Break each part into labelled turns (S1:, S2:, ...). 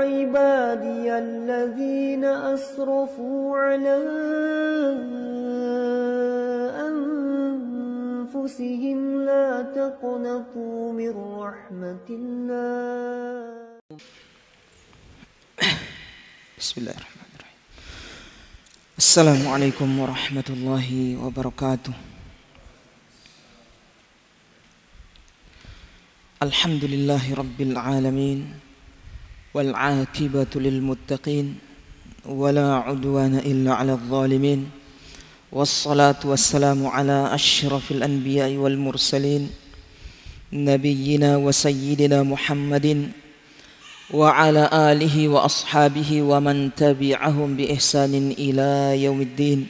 S1: عبادي الذين أسرفوا على أنفسهم لا تقنطوا من رحمة الله.
S2: بسم الله الرحمن الرحيم. السلام عليكم ورحمة الله وبركاته. الحمد لله رب العالمين والعاقبة للمتقين ولا عدوان إلا على الظالمين والصلاة والسلام على أشرف الأنبياء والمرسلين نبينا وسيدنا محمد وعلى آله وأصحابه ومن تبعهم بإحسان إلى يوم الدين.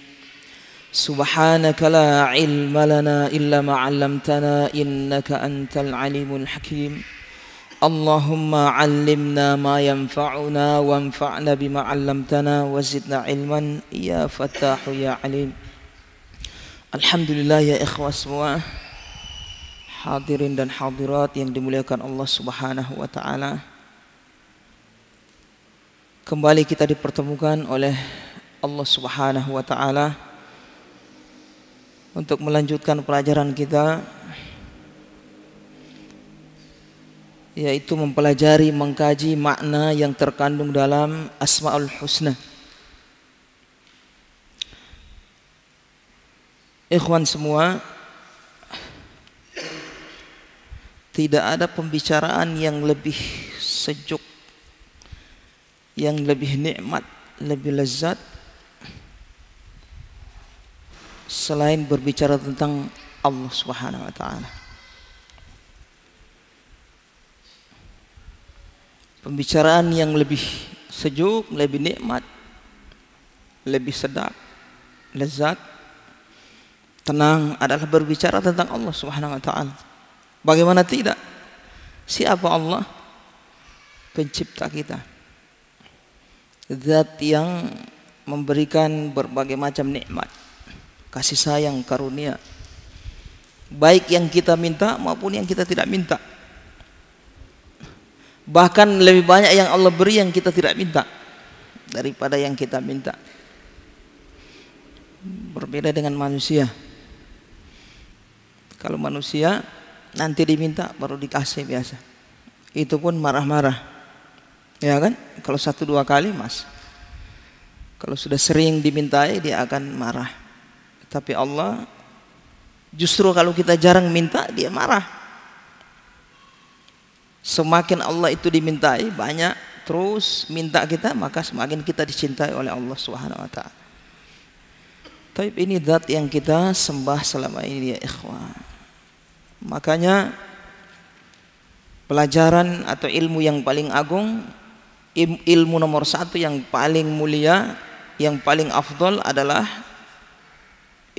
S2: سبحانك لا علم لنا إلا ما علمتنا إنك أنت العليم الحكيم. اللهم علمنا ما ينفعنا وانفعنا بما علمتنا وزدنا علما يا فتاح يا عليم. Alhamdulillah ya ikhwah semua, hadirin dan hadirat yang dimuliakan Allah Subhanahu wa taala. Kembali kita dipertemukan oleh Allah Subhanahu wa taala untuk melanjutkan pelajaran kita, yaitu mempelajari, mengkaji makna yang terkandung dalam Asmaul Husna. Ikhwan semua, tidak ada pembicaraan yang lebih sejuk, yang lebih nikmat, lebih lezat selain berbicara tentang Allah Subhanahu wa taala. Pembicaraan yang lebih sejuk, lebih nikmat, lebih sedap, lezat, tenang adalah berbicara tentang Allah Subhanahu wa taala. Bagaimana tidak? Siapa Allah? Pencipta kita. Zat yang memberikan berbagai macam nikmat, kasih sayang, karunia, baik yang kita minta maupun yang kita tidak minta. Bahkan lebih banyak yang Allah beri yang kita tidak minta daripada yang kita minta. Berbeda dengan manusia. Kalau manusia nanti diminta baru dikasih biasa. Itu pun marah-marah, ya kan? Kalau 1-2 kali mas. Kalau sudah sering dimintai dia akan marah. Tapi Allah justru kalau kita jarang minta dia marah. Semakin Allah itu dimintai banyak terus minta kita, maka semakin kita dicintai oleh Allah Subhanahu wa taala. Tapi ini zat yang kita sembah selama ini ya ikhwah. Makanya pelajaran atau ilmu yang paling agung, ilmu nomor 1 yang paling mulia, yang paling afdal adalah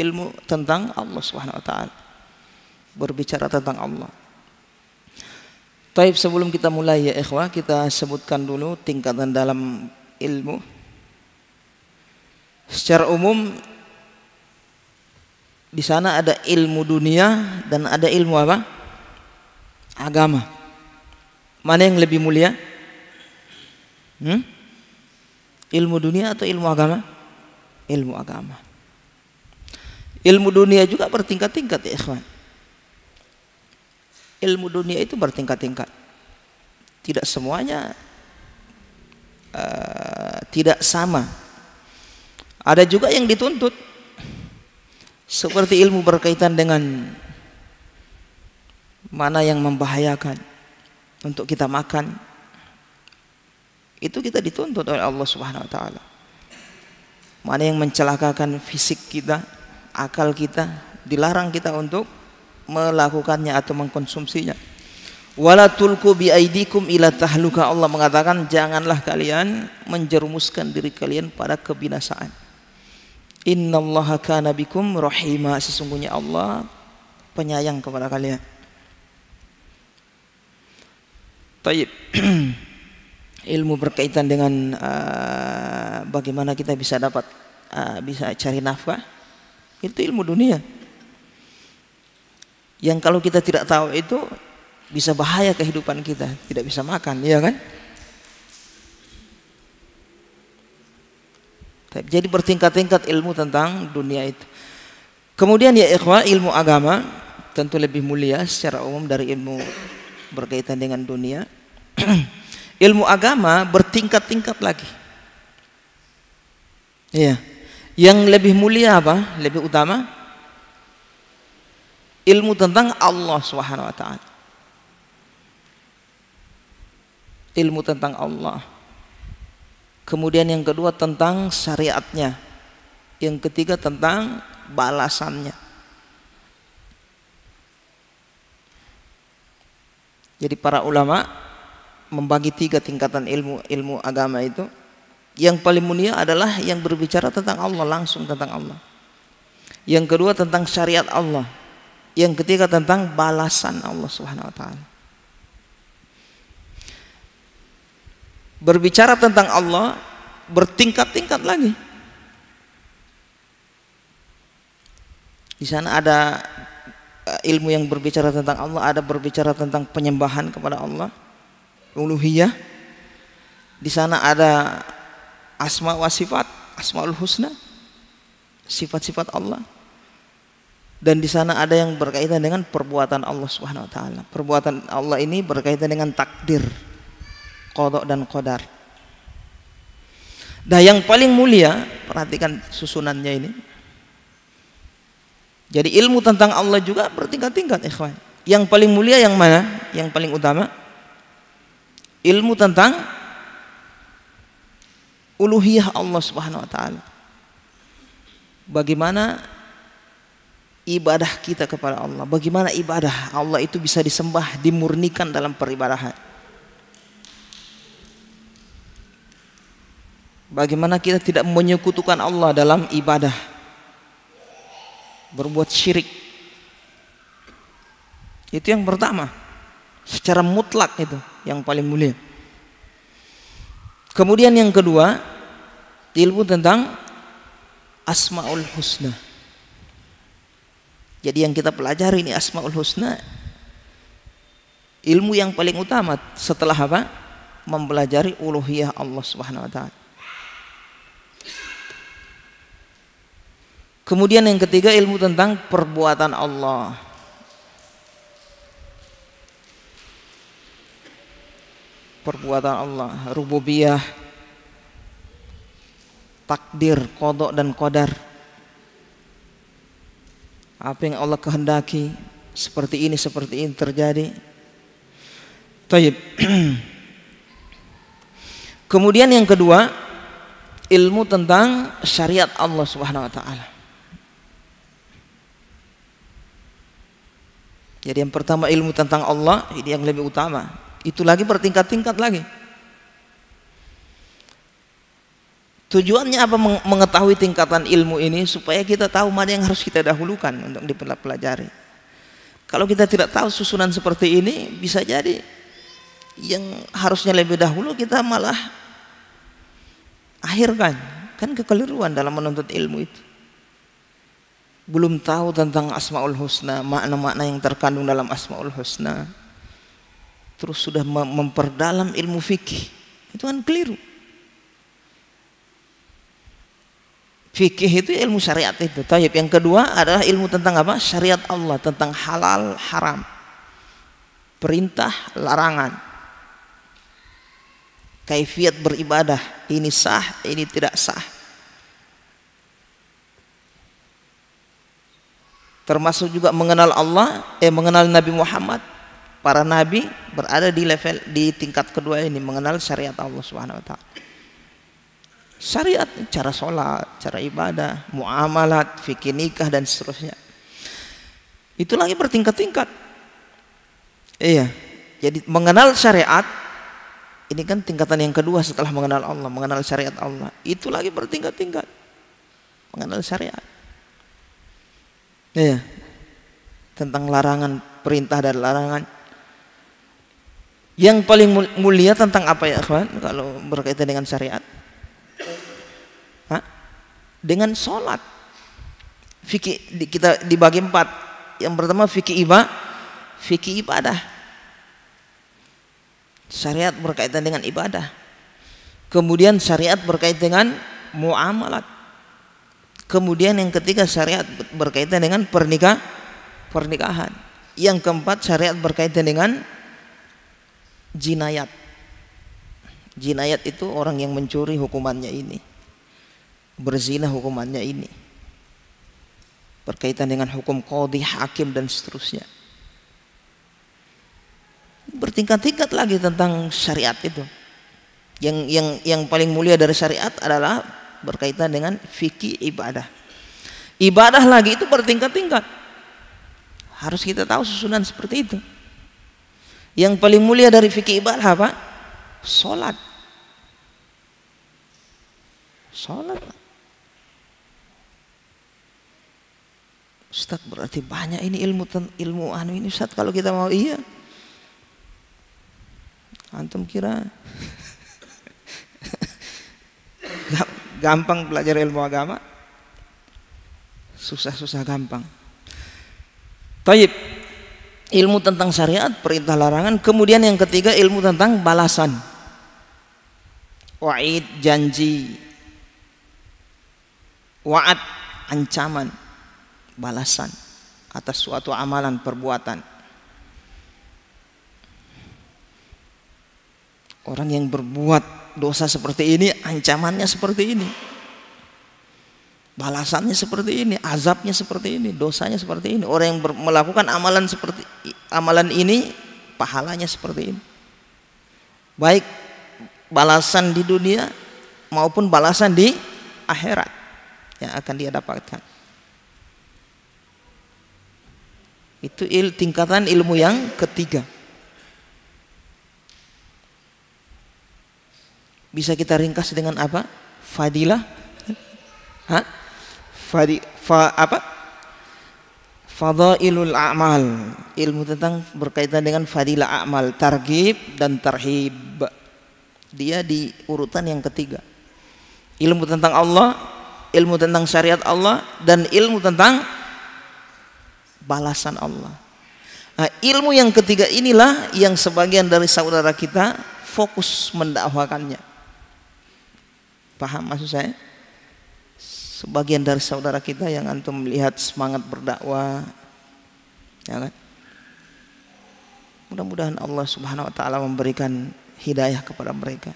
S2: ilmu tentang Allah Subhanahu wa taala. Berbicara tentang Allah. Taib, sebelum kita mulai ya ikhwah, kita sebutkan dulu tingkatan dalam ilmu. Secara umum di sana ada ilmu dunia dan ada ilmu apa? Agama. Mana yang lebih mulia? Ilmu dunia atau ilmu agama? Ilmu agama. Ilmu dunia juga bertingkat-tingkat ya ikhwan. Ilmu dunia itu bertingkat-tingkat. Tidak semuanya tidak sama. Ada juga yang dituntut. Seperti ilmu berkaitan dengan mana yang membahayakan untuk kita makan. Itu kita dituntut oleh Allah Subhanahu wa taala. Mana yang mencelakakan fisik kita, akal kita, dilarang kita untuk melakukannya atau mengkonsumsinya. Wala tulqu bi aidikum ila tahluka. Allah mengatakan janganlah kalian menjerumuskan diri kalian pada kebinasaan. Innallaha kana bikum rahima. Sesungguhnya Allah penyayang kepada kalian. Taib. Ilmu berkaitan dengan bagaimana kita bisa dapat bisa cari nafkah, itu ilmu dunia. Yang kalau kita tidak tahu itu bisa bahaya kehidupan kita, tidak bisa makan, ya kan? Jadi bertingkat-tingkat ilmu tentang dunia itu. Kemudian ya ikhwah, ilmu agama tentu lebih mulia secara umum dari ilmu berkaitan dengan dunia. Ilmu agama bertingkat-tingkat lagi. Iya. Yang lebih mulia apa? Lebih utama ilmu tentang Allah Subhanahu wa taala. Ilmu tentang Allah. Kemudian yang kedua tentang syariatnya. Yang ketiga tentang balasannya. Jadi para ulama membagi 3 tingkatan ilmu agama itu. Yang paling mulia adalah yang berbicara tentang Allah, langsung tentang Allah. Yang kedua tentang syariat Allah. Yang ketiga tentang balasan Allah Subhanahu wa taala. Berbicara tentang Allah bertingkat-tingkat lagi. Di sana ada ilmu yang berbicara tentang Allah, ada berbicara tentang penyembahan kepada Allah, uluhiyah. Di sana ada asma wa sifat, asmaul husna, sifat-sifat Allah. Dan di sana ada yang berkaitan dengan perbuatan Allah Subhanahu wa taala. Perbuatan Allah ini berkaitan dengan takdir, qada dan qadar. Nah, yang paling mulia, perhatikan susunannya ini. Jadi ilmu tentang Allah juga bertingkat-tingkat, ikhwan. Yang paling mulia yang mana? Yang paling utama? Ilmu tentang uluhiyah Allah Subhanahu wa taala. Bagaimana ibadah kita kepada Allah? Bagaimana ibadah Allah itu bisa disembah, dimurnikan dalam peribadahan? Bagaimana kita tidak menyekutukan Allah dalam ibadah, berbuat syirik. Itu yang pertama, secara mutlak itu yang paling mulia. Kemudian yang kedua, ilmu tentang asmaul husna. Jadi yang kita pelajari ini asmaul husna, ilmu yang paling utama setelah apa? Mempelajari uluhiyah Allah Subhanahu wa taala. Kemudian yang ketiga ilmu tentang perbuatan Allah. Perbuatan Allah, rububiyah, takdir, qada dan qadar. Apa yang Allah kehendaki, seperti ini terjadi. Taib. Kemudian yang kedua, ilmu tentang syariat Allah Subhanahu wa taala. Jadi yang pertama ilmu tentang Allah, ini yang lebih utama. Itu lagi bertingkat-tingkat lagi. Tujuannya apa mengetahui tingkatan ilmu ini? Supaya kita tahu mana yang harus kita dahulukan untuk dipelajari. Kalau kita tidak tahu susunan seperti ini, bisa jadi yang harusnya lebih dahulu kita malah akhirkan. Kan kekeliruan dalam menuntut ilmu itu. Belum tahu tentang asmaul husna, makna-makna yang terkandung dalam asmaul husna, terus sudah memperdalam ilmu fikih, itu kan keliru. Fikih itu ilmu syariat itu. Taib. Yang kedua adalah ilmu tentang apa? Syariat Allah, tentang halal haram, perintah larangan, kaifiat beribadah, ini sah, ini tidak sah. Termasuk juga mengenal Allah, mengenal Nabi Muhammad. Para nabi berada di tingkat kedua ini, mengenal syariat Allah Subhanahu wa taala. Syariat, cara sholat, cara ibadah, muamalat, fikih nikah dan seterusnya. Itu lagi bertingkat-tingkat. Iya. Jadi mengenal syariat ini kan tingkatan yang kedua setelah mengenal Allah, mengenal syariat Allah. Itu lagi bertingkat-tingkat. Mengenal syariat. Iya. Tentang larangan, perintah dan larangan. Yang paling mulia tentang apa ya, kawan? Kalau berkaitan dengan syariat? Dengan sholat. Fikih kita dibagi 4. Yang pertama fikih ibadah. Syariat berkaitan dengan ibadah. Kemudian syariat berkaitan dengan muamalat. Kemudian yang ketiga syariat berkaitan dengan pernikahan. Yang keempat syariat berkaitan dengan jinayat. Jinayat itu orang yang mencuri hukumannya ini, berzina hukumannya ini, berkaitan dengan hukum qadhi, hakim dan seterusnya. Bertingkat-tingkat lagi tentang syariat itu. Yang paling mulia dari syariat adalah berkaitan dengan fikih ibadah. Ibadah lagi itu bertingkat-tingkat. Harus kita tahu susunan seperti itu. Yang paling mulia dari fikih ibadah apa? Salat. Salat. Ustaz, berarti banyak ini ilmu anu ini Ustaz, kalau kita mau. Iya. Antum kira gampang belajar ilmu agama? Susah-susah gampang. Taib. Ilmu tentang syariat, perintah larangan. Kemudian yang ketiga ilmu tentang balasan. Wa'id, janji. Wa'ad, ancaman. Balasan atas suatu amalan, perbuatan. Orang yang berbuat dosa seperti ini, ancamannya seperti ini, balasannya seperti ini, azabnya seperti ini, dosanya seperti ini. Orang yang melakukan amalan ini, pahalanya seperti ini. Baik balasan di dunia maupun balasan di akhirat yang akan dia dapatkan. Itu tingkatan ilmu yang ketiga. Bisa kita ringkas dengan apa? Fadilah. Fadailul a'mal. Ilmu tentang berkaitan dengan fadilah amal, targhib dan tarhib. Dia di urutan yang ketiga. Ilmu tentang Allah, ilmu tentang syariat Allah, dan ilmu tentang balasan Allah. Nah, ilmu yang ketiga inilah yang sebagian dari saudara kita fokus mendakwakannya. Paham maksud saya? Sebagian dari saudara kita yang antum melihat semangat berdakwah, ya kan? Mudah-mudahan Allah Subhanahu wa taala memberikan hidayah kepada mereka.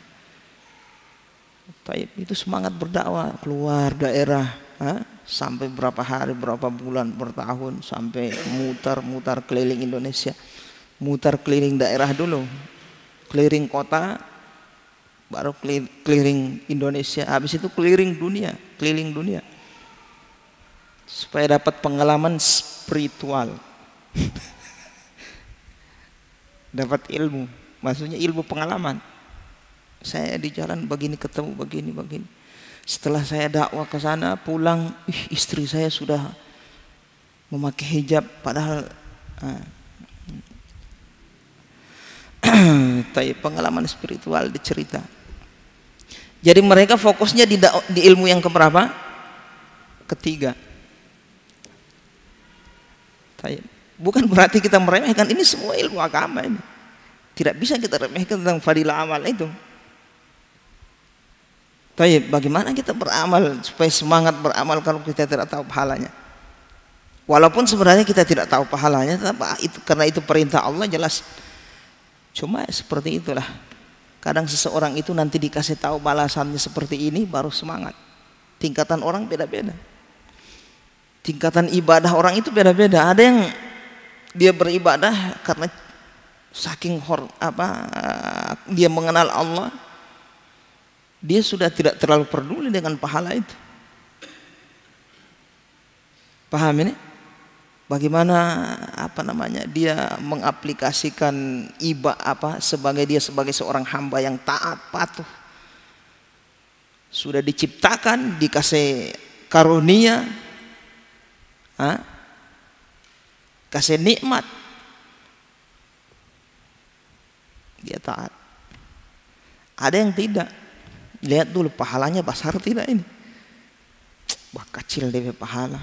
S2: Taib itu semangat berdakwah, keluar daerah, sampai berapa hari, berapa bulan, bertahun, sampai mutar keliling Indonesia, mutar keliling daerah dulu, keliling kota, baru keliling Indonesia, habis itu keliling dunia, supaya dapat pengalaman spiritual. Dapat ilmu, maksudnya ilmu pengalaman. Saya di jalan begini ketemu begini. Setelah saya dakwah ke sana, pulang, istri saya sudah memakai hijab, padahal pengalaman spiritual dicerita. Jadi mereka fokusnya di ilmu yang keberapa? Ketiga. Bukan berarti kita meremehkan, ini semua ilmu agama ini. Tidak bisa kita remehkan tentang fadilah amal itu. Bagaimana kita beramal supaya semangat beramal kalau kita tidak tahu pahalanya? Walaupun sebenarnya kita tidak tahu pahalanya, tapi karena itu perintah Allah jelas. Cuma seperti itulah. Kadang seseorang itu nanti dikasih tahu balasannya seperti ini baru semangat. Tingkatan orang beda-beda. Tingkatan ibadah orang itu beda-beda. Ada yang dia beribadah karena saking dia mengenal Allah, dia sudah tidak terlalu peduli dengan pahala itu. Paham ini? Bagaimana dia mengaplikasikan sebagai seorang hamba yang taat, patuh. Sudah diciptakan, dikasih karunia, kasih nikmat, dia taat. Ada yang tidak. Lihat dulu pahalanya besar tidak ini. Wah, kecil deh pahala.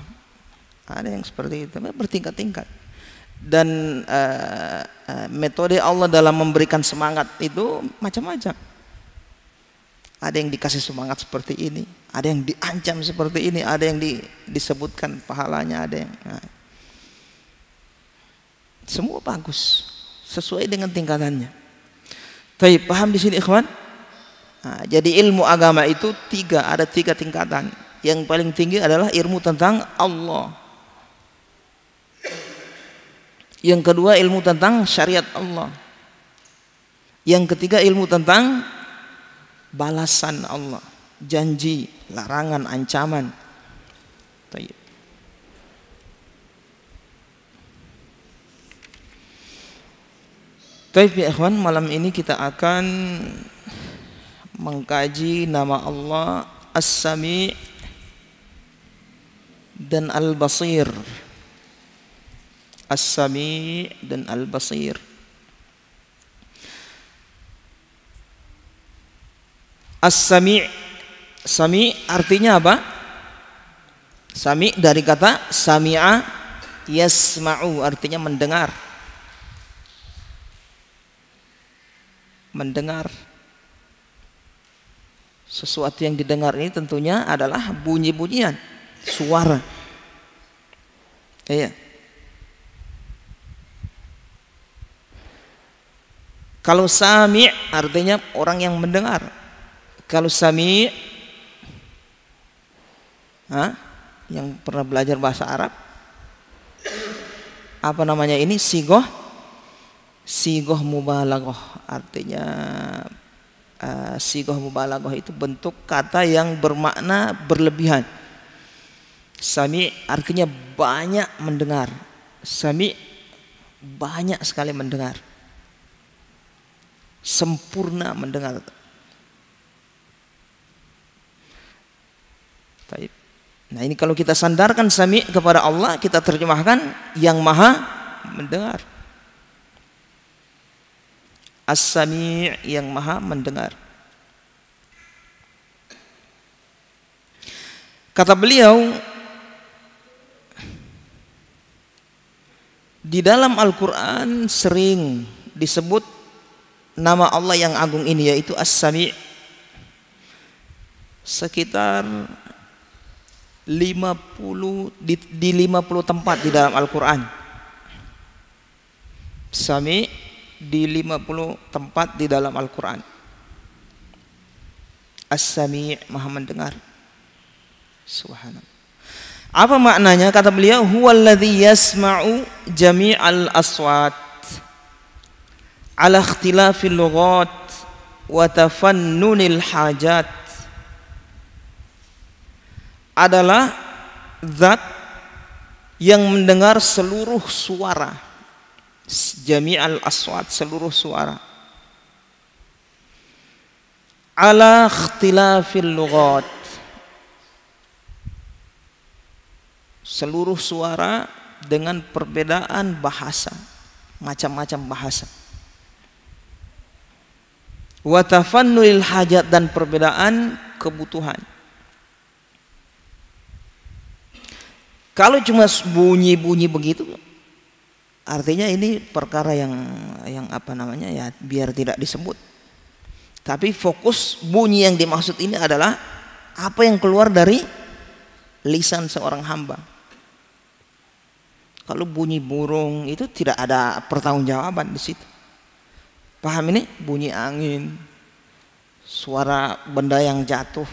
S2: Ada yang seperti itu, bertingkat-tingkat. Dan metode Allah dalam memberikan semangat itu macam-macam. Ada yang dikasih semangat seperti ini, ada yang diancam seperti ini, ada yang disebutkan pahalanya, ada yang semua bagus sesuai dengan tingkatannya. Tapi paham di sini ikhwan? Jadi ilmu agama itu ada tiga tingkatan. Yang paling tinggi adalah ilmu tentang Allah. Yang kedua ilmu tentang syariat Allah. Yang ketiga ilmu tentang balasan Allah, janji, larangan, ancaman. Baik ya ikhwan, malam ini kita akan mengkaji nama Allah As-Sami' dan Al-Basir. As-Sami' dan Al-Basir. As-Sami', Sami' artinya apa? Sami' dari kata sami'a yasma'u, artinya mendengar. Mendengar. Sesuatu yang didengar ini tentunya adalah bunyi-bunyian, suara. Iya. Kalau sami' artinya orang yang mendengar. Kalau sami' yang pernah belajar bahasa Arab, apa namanya ini? Sigoh mubalaghah, artinya sigoh mubalaghah itu bentuk kata yang bermakna berlebihan. Sami' artinya banyak mendengar. Sami' banyak sekali mendengar, sempurna mendengar. Nah ini kalau kita sandarkan sami' kepada Allah, kita terjemahkan yang maha mendengar. As-Sami' yang maha mendengar. Kata beliau, di dalam Al-Quran sering disebut nama Allah yang agung ini, yaitu As-Sami', sekitar 50 di 50 tempat di dalam Al-Quran. Sami' di 50 tempat di dalam Al-Quran. As-Sami' maha mendengar. Subhanallah. Apa maknanya? Kata beliau, huwallazi yasma'u jami'al aswat ala ikhtilafil lughat wa tafannunil hajat. Adalah zat yang mendengar seluruh suara, jami'al aswat, seluruh suara, ala ikhtilafil lughat, seluruh suara dengan perbedaan bahasa, macam-macam bahasa, wa tafannunil hajat, dan perbedaan kebutuhan. Kalau cuma bunyi-bunyi begitu, artinya ini perkara yang apa namanya ya, biar tidak disebut. Tapi fokus bunyi yang dimaksud ini adalah apa yang keluar dari lisan seorang hamba. Kalau bunyi burung itu tidak ada pertanggungjawaban di situ. Paham ini? Bunyi angin, suara benda yang jatuh,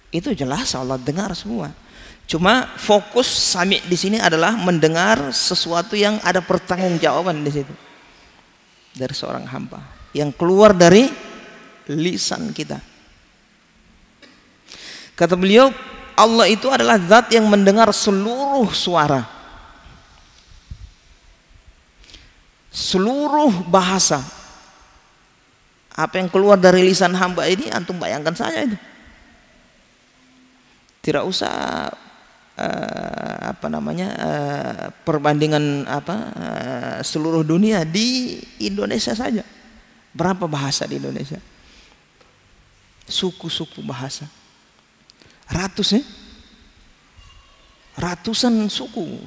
S2: itu jelas Allah dengar semua. Cuma fokus sami' di sini adalah mendengar sesuatu yang ada pertanggungjawaban di situ dari seorang hamba yang keluar dari lisan kita. Kata beliau, Allah itu adalah zat yang mendengar seluruh suara, seluruh bahasa. Apa yang keluar dari lisan hamba ini, antum bayangkan saja itu. Tidak usah perbandingan seluruh dunia, di Indonesia saja berapa bahasa di Indonesia, suku-suku bahasa, ratusan suku,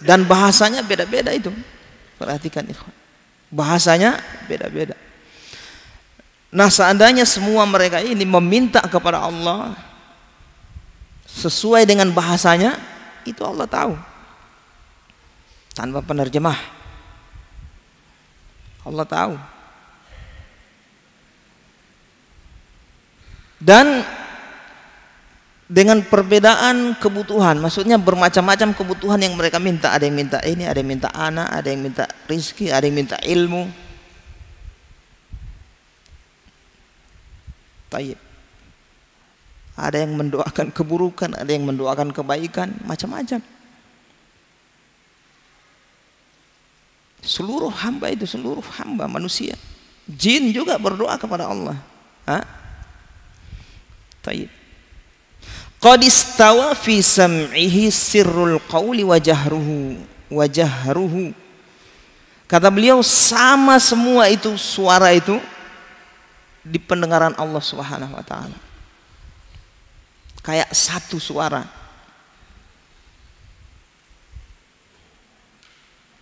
S2: dan bahasanya beda-beda itu. Perhatikan ikhwan, bahasanya beda-beda. Nah, seandainya semua mereka ini meminta kepada Allah sesuai dengan bahasanya, itu Allah tahu. Tanpa penerjemah. Allah tahu. Dan dengan perbedaan kebutuhan, maksudnya bermacam-macam kebutuhan yang mereka minta. Ada yang minta ini, ada yang minta anak, ada yang minta rizki, ada yang minta ilmu. Tayyib. Ada yang mendoakan keburukan, ada yang mendoakan kebaikan, macam-macam. Seluruh hamba itu, seluruh hamba manusia, jin juga berdoa kepada Allah. Tayyib. Qad istawa fi sam'ihi sirrul qawli wa jahruhu. Kata beliau, sama semua itu suara itu di pendengaran Allah Subhanahu wa taala. Kayak satu suara.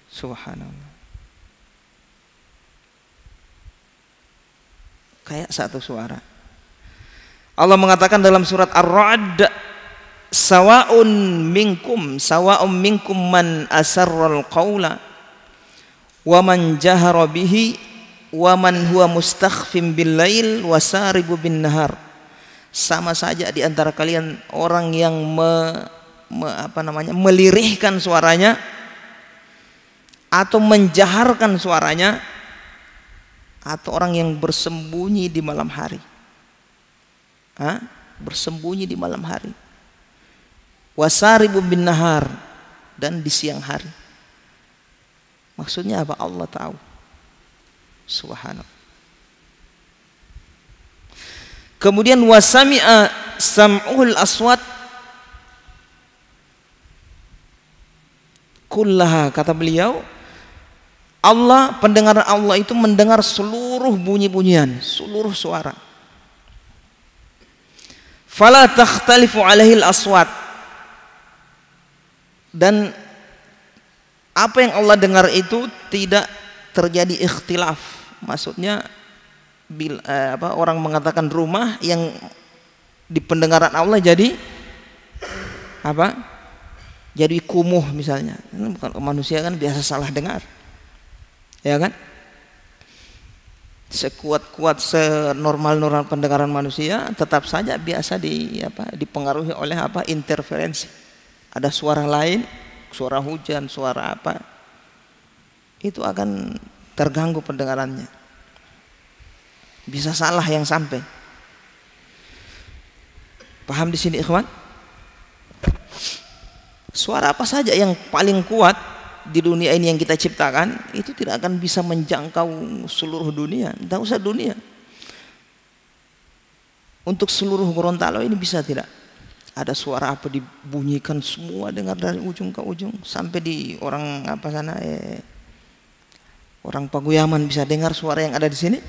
S2: Subhanallah. Kayak satu suara. Allah mengatakan dalam surat Ar-Ra'd, sawa'un minkum man asarral qawla wa man jahara bihi wa man huwa mustakhfim bil lail wa saribu bin nahar. Sama saja di antara kalian orang yang melirihkan suaranya atau menjaharkan suaranya, atau orang yang bersembunyi di malam hari. Bersembunyi di malam hari. Wasaribu bin nahar, dan di siang hari. Maksudnya apa? Allah tahu. Subhanallah. Kemudian wasami'a sam'ul aswat kullaha, kata beliau, Allah, pendengaran Allah itu mendengar seluruh bunyi-bunyian, seluruh suara. Fala takhtalifu alaihil aswat, dan apa yang Allah dengar itu tidak terjadi ikhtilaf. Maksudnya orang mengatakan rumah yang di pendengaran Allah jadi apa? Jadi kumuh misalnya. Bukan manusia kan biasa salah dengar. Ya kan? Sekuat-kuat senormal-normal pendengaran manusia tetap saja biasa dipengaruhi oleh interferensi. Ada suara lain, suara hujan, suara apa, itu akan terganggu pendengarannya. Bisa salah yang sampai. Paham di sini, ikhwan? Suara apa saja yang paling kuat di dunia ini yang kita ciptakan itu tidak akan bisa menjangkau seluruh dunia. Tidak usah dunia. Untuk seluruh Gorontalo ini bisa tidak? Ada suara apa dibunyikan semua dengar dari ujung ke ujung, sampai di orang orang Paguyaman bisa dengar suara yang ada di sini?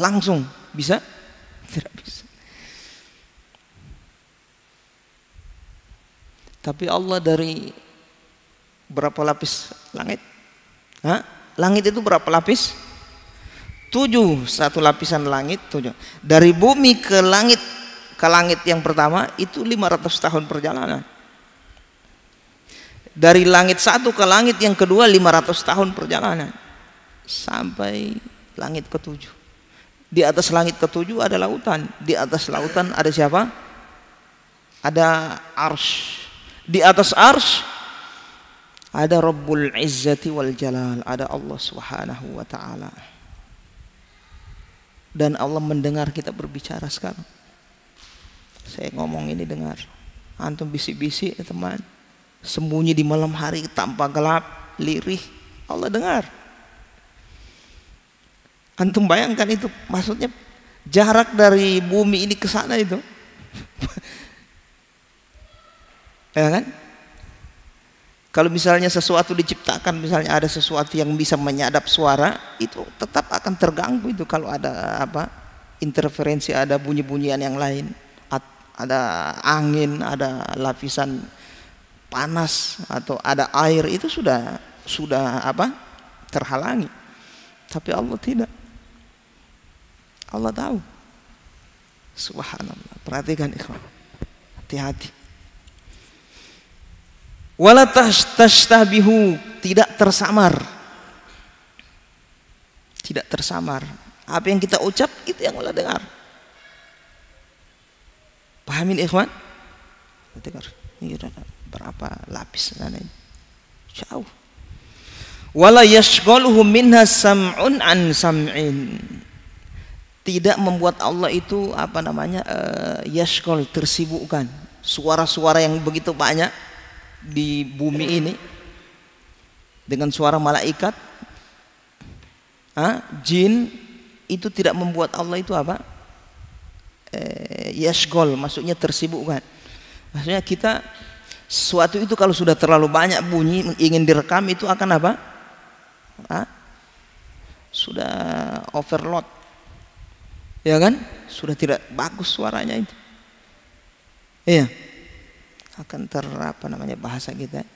S2: Langsung bisa? Tidak bisa. Tapi Allah dari berapa lapis langit? Langit itu berapa lapis? 7. Satu lapisan langit 7. Dari bumi ke langit yang pertama itu 500 tahun perjalanan. Dari langit satu ke langit yang kedua 500 tahun perjalanan. Sampai langit ke-7. Di atas langit ke-7 ada lautan. Di atas lautan ada siapa? Ada arsy. Di atas arsy ada Rabbul Izzati wal Jalal, ada Allah Subhanahu wa taala. Dan Allah mendengar kita berbicara sekarang. Saya ngomong ini dengar. Antum bisik-bisik ya teman. Sembunyi di malam hari tanpa gelap, lirih, Allah dengar. Antum bayangkan itu, maksudnya jarak dari bumi ini ke sana itu. Ya kan? Kalau misalnya sesuatu diciptakan, misalnya ada sesuatu yang bisa menyadap suara, itu tetap akan terganggu itu kalau ada interferensi, ada bunyi-bunyian yang lain, ada angin, ada lapisan panas atau ada air, itu sudah terhalangi. Tapi Allah tidak. Allah tahu. Subhanallah. Perhatikan ikhwan. Hati-hati. Wala tashtabihu, tidak tersamar. Tidak tersamar. Apa yang kita ucap itu yang Allah dengar. Pahamin ikhwan? Dengar. Ini berapa lapis sana ini? Jauh. Wala yashghaluhu minha sam'un an sam'in. Tidak membuat Allah itu apa namanya yashghal, tersibukkan. Suara-suara yang begitu banyak di bumi ini dengan suara malaikat, jin, itu tidak membuat Allah itu apa? Yashghal, maksudnya tersibukkan. Maksudnya kita sesuatu itu kalau sudah terlalu banyak bunyi ingin direkam itu akan apa? Sudah overload, ya kan? Sudah tidak bagus suaranya itu. Iya, akan apa namanya bahasa kita.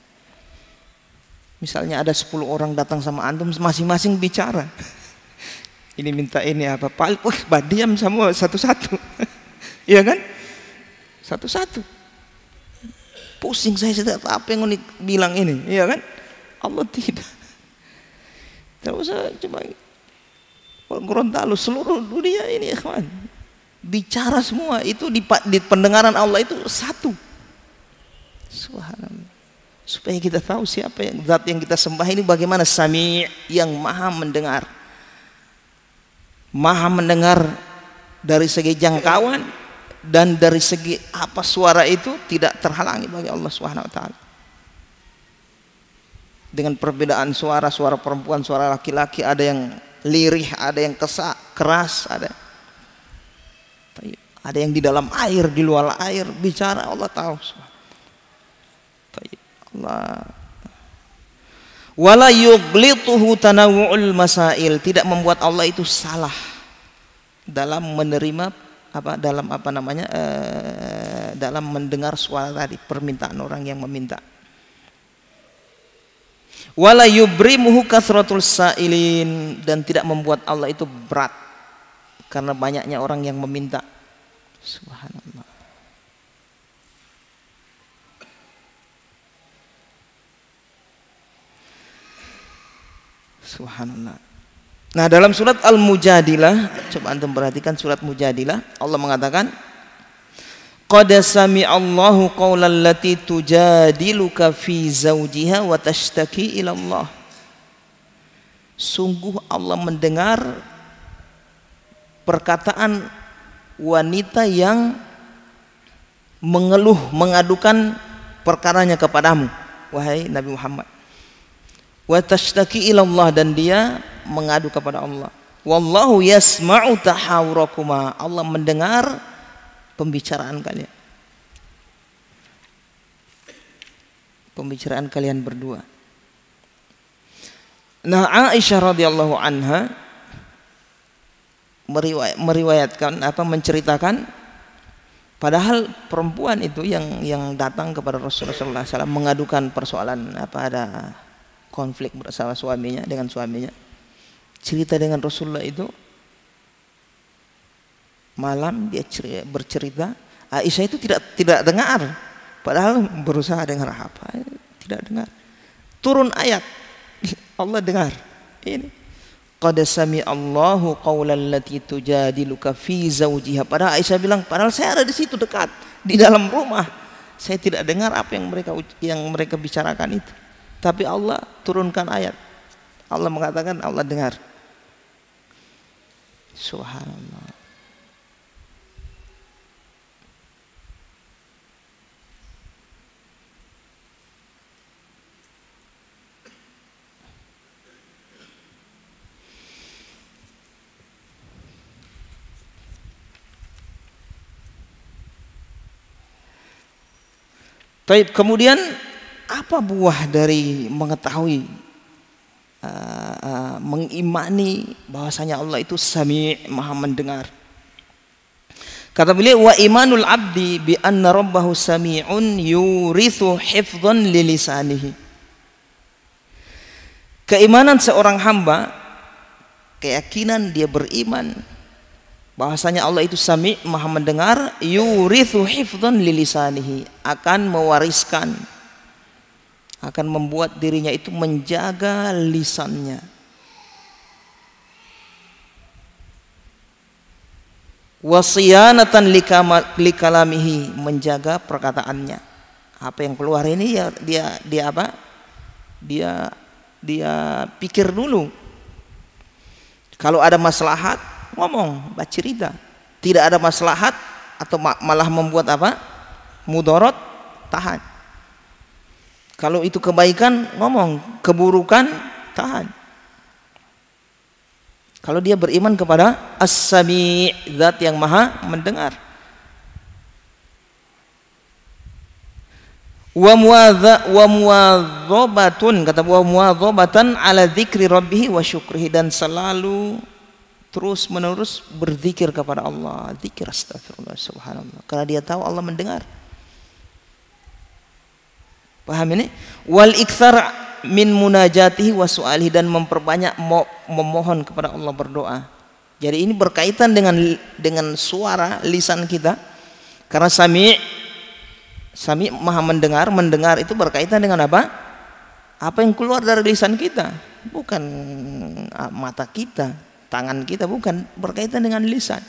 S2: Misalnya ada 10 orang datang sama antum, masing-masing bicara. Ini minta ini apa? Diam semua satu-satu. Iya kan? Satu-satu. Pusing saya tidak apa yang bilang ini, iya kan? Allah tidak. Terus coba Gorontalo, seluruh dunia ini ikhwan, bicara semua itu di pendengaran Allah itu satu. Subhanallah. Supaya kita tahu siapa yang zat yang kita sembah ini bagaimana, Sami', yang maha mendengar. Maha mendengar dari segi jangkauan dan dari segi apa suara itu tidak terhalangi bagi Allah Subhanahu wa taala. Dengan perbedaan suara, suara perempuan, suara laki-laki, ada yang lirih, ada yang keras, ada yang di dalam air, di luar air, bicara Allah tahu. Allah. Wala yughlituhu tanawu'ul masail, tidak membuat Allah itu salah dalam menerima dalam mendengar suara tadi, permintaan orang yang meminta. Wala yubrimuhu kasratul sa'ilin, dan tidak membuat Allah itu berat karena banyaknya orang yang meminta. Subhanallah. Subhanallah. Nah, dalam surat Al-Mujadilah, coba antum perhatikan surat Mujadilah, Allah mengatakan, qad sami'allahu qaulal lati tujadiluka fi zawjiha wa tashtaki ila Allah. Sungguh Allah mendengar perkataan wanita yang mengeluh, mengadukan perkaranya kepadamu, wahai Nabi Muhammad. Wa tashtaki ila Allah, dan dia mengadu kepada Allah. Wallahu yasma'u tahawurakuma, Allah mendengar pembicaraan kalian. Pembicaraan kalian berdua. Nah, Aisyah radhiyallahu anha meriwayatkan menceritakan, padahal perempuan itu yang datang kepada Rasulullah SAW mengadukan persoalan ada konflik bersama suaminya, dengan suaminya, cerita dengan Rasulullah itu, malam dia bercerita, Aisyah itu tidak dengar, padahal berusaha dengar apa, tidak dengar. Turun ayat, Allah dengar. Ini qad sami'allahu qaulal lati tujadiluka fi zawjiha. Padahal Aisyah bilang, padahal saya ada di situ dekat, di dalam rumah, saya tidak dengar apa yang mereka bicarakan itu. Tapi Allah turunkan ayat, Allah mengatakan Allah dengar. Subhanallah. Baik, kemudian apa buah dari mengetahui, mengimani bahwasanya Allah itu Sami', maha mendengar? Kata beliau, wa imanul abdi bi anna rabbahu sami'un yurithu hifdhan li lisanihi. Keimanan seorang hamba, keyakinan dia beriman bahwasanya Allah itu Sami', Maha mendengar, yurithu hifdzan lilisanihi, akan mewariskan, akan membuat dirinya itu menjaga lisannya. Wasiyanatan likalamihi, menjaga perkataannya. Apa yang keluar ini ya dia apa? Dia pikir dulu. Kalau ada maslahat, ngomong, bacirita. Tidak ada maslahat atau malah membuat apa? Mudarat, tahan. Kalau itu kebaikan, ngomong. Keburukan, tahan. Kalau dia beriman kepada As-Sami', zat yang maha mendengar. Wa muwadzabatun, kata wa muwadzabatan ala dzikri rabbih wa syukrihi, dan selalu terus menerus berzikir kepada Allah. Zikir, astagfirullah, subhanallah, karena dia tahu Allah mendengar. Paham ini? Wal iktsar min munajatihi wa su'alihi, dan memperbanyak memohon kepada Allah, berdoa. Jadi ini berkaitan dengan suara lisan kita, karena Sami' maha mendengar. Mendengar itu berkaitan dengan apa? Apa yang keluar dari lisan kita, bukan mata kita, tangan kita, bukan, berkaitan dengan lisan.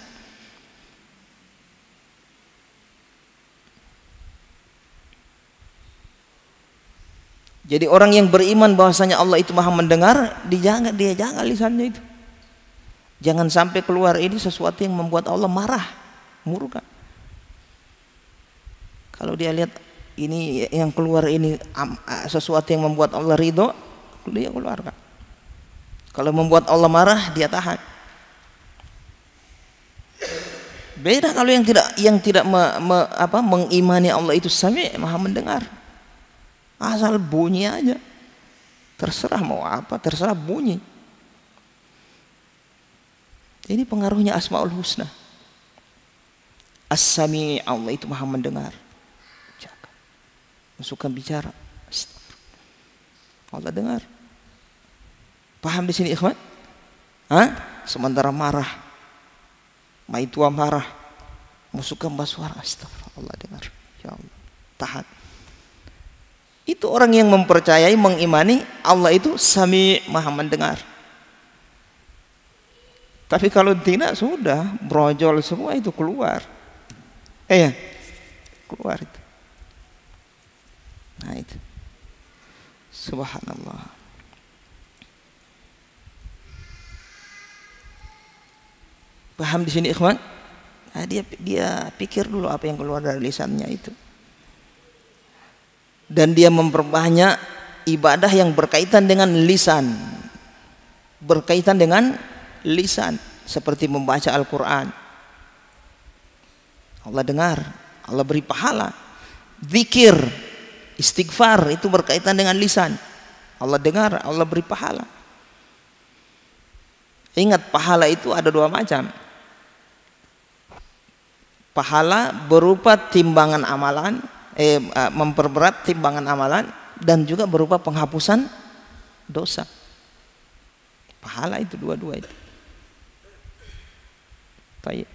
S2: Jadi orang yang beriman bahwasanya Allah itu maha mendengar, dia jaga lisannya itu. Jangan sampai keluar ini sesuatu yang membuat Allah marah, murka. Kalau dia lihat ini yang keluar ini sesuatu yang membuat Allah ridho, dia keluarkan. Kalau membuat Allah marah, dia tahan. Beda kalau yang tidak mengimani Allah itu Sami', maha mendengar. Asal bunyi aja, terserah mau apa, terserah bunyi. Ini pengaruhnya Asmaul Husna. As-Sami', Allah itu maha mendengar. Jaga. Suka bicara, Allah dengar. Paham di sini ikhwan? Sementara marah, maitua marah, musuh suara, astagfirullah, Allah dengar. Ya Allah, tahan. Itu orang yang mempercayai, mengimani Allah itu Sami', maha mendengar. Tapi kalau tidak, sudah brojol semua itu keluar. Keluar itu. Nah itu. Subhanallah. Paham di sini ikhwan? Nah, dia pikir dulu apa yang keluar dari lisannya itu. Dan dia memperbanyak ibadah yang berkaitan dengan lisan. Berkaitan dengan lisan, seperti membaca Al-Quran. Allah dengar, Allah beri pahala. Zikir, istighfar, itu berkaitan dengan lisan. Allah dengar, Allah beri pahala. Ingat, pahala itu ada dua macam. Pahala berupa timbangan amalan, memperberat timbangan amalan, dan juga berupa penghapusan dosa. Pahala itu dua-dua itu. Baik.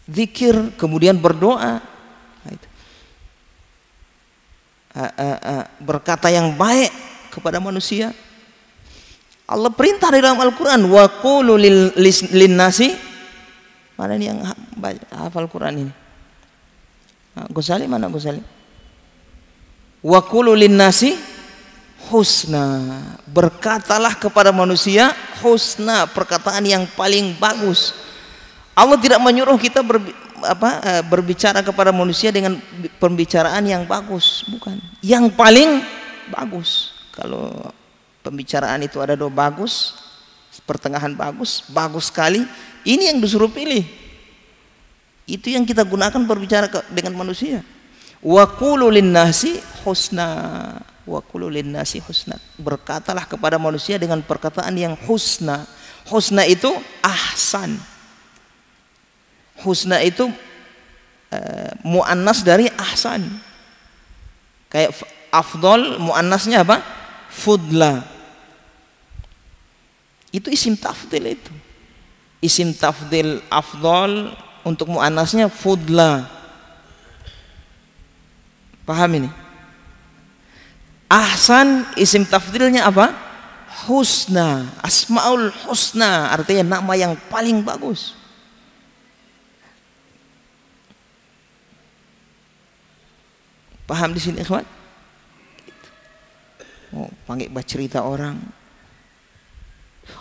S2: Zikir, kemudian berdoa, berkata yang baik kepada manusia. Allah perintah di dalam Al-Quran, wa qulu lin-nasi. Mana ini yang hafal Quran ini? Ghazali mana Ghazali? Wa qulu lin-nasi husna, berkatalah kepada manusia husna, perkataan yang paling bagus. Allah tidak menyuruh kita berbicara kepada manusia dengan pembicaraan yang bagus, bukan, yang paling bagus. Kalau pembicaraan itu ada dua, bagus, pertengahan bagus, bagus sekali, ini yang disuruh pilih. Itu yang kita gunakan berbicara dengan manusia. Wa qulu lin-nasi husna, wa qulu lin-nasi husna, berkatalah kepada manusia dengan perkataan yang husna. Husna itu ahsan. Husna itu muannas dari ahsan. Kayak afdol, muannasnya apa? Fudla. Itu isim tafdil itu. isim tafdil afdol, untuk muannasnya fudla. Paham ini? Ahsan isim tafdilnya apa? Husna, asmaul husna, artinya nama yang paling bagus. Paham di sini, ikhwan? Oh, panggil cerita orang,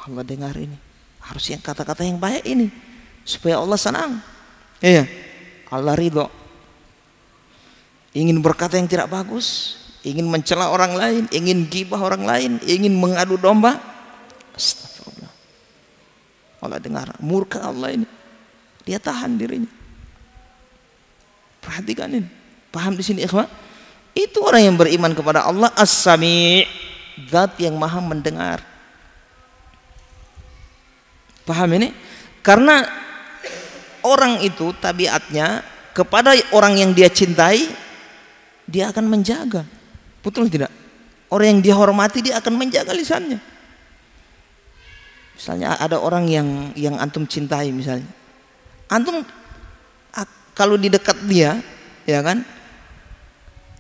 S2: Allah dengar ini, harus yang kata-kata yang baik ini supaya Allah senang. Iya, Allah ridho. Ingin berkata yang tidak bagus, ingin mencela orang lain, ingin gibah orang lain, ingin mengadu domba, astagfirullah, Allah dengar, murka Allah ini, dia tahan dirinya. Perhatikan ini, paham di sini, ikhwan? Itu orang yang beriman kepada Allah As-Sami', zat yang maha mendengar. Paham ini? Karena orang itu tabiatnya kepada orang yang dia cintai, dia akan menjaga. Betul tidak? Orang yang dihormati, dia akan menjaga lisannya. Misalnya ada orang yang antum cintai, misalnya antum kalau di dekat dia, ya kan,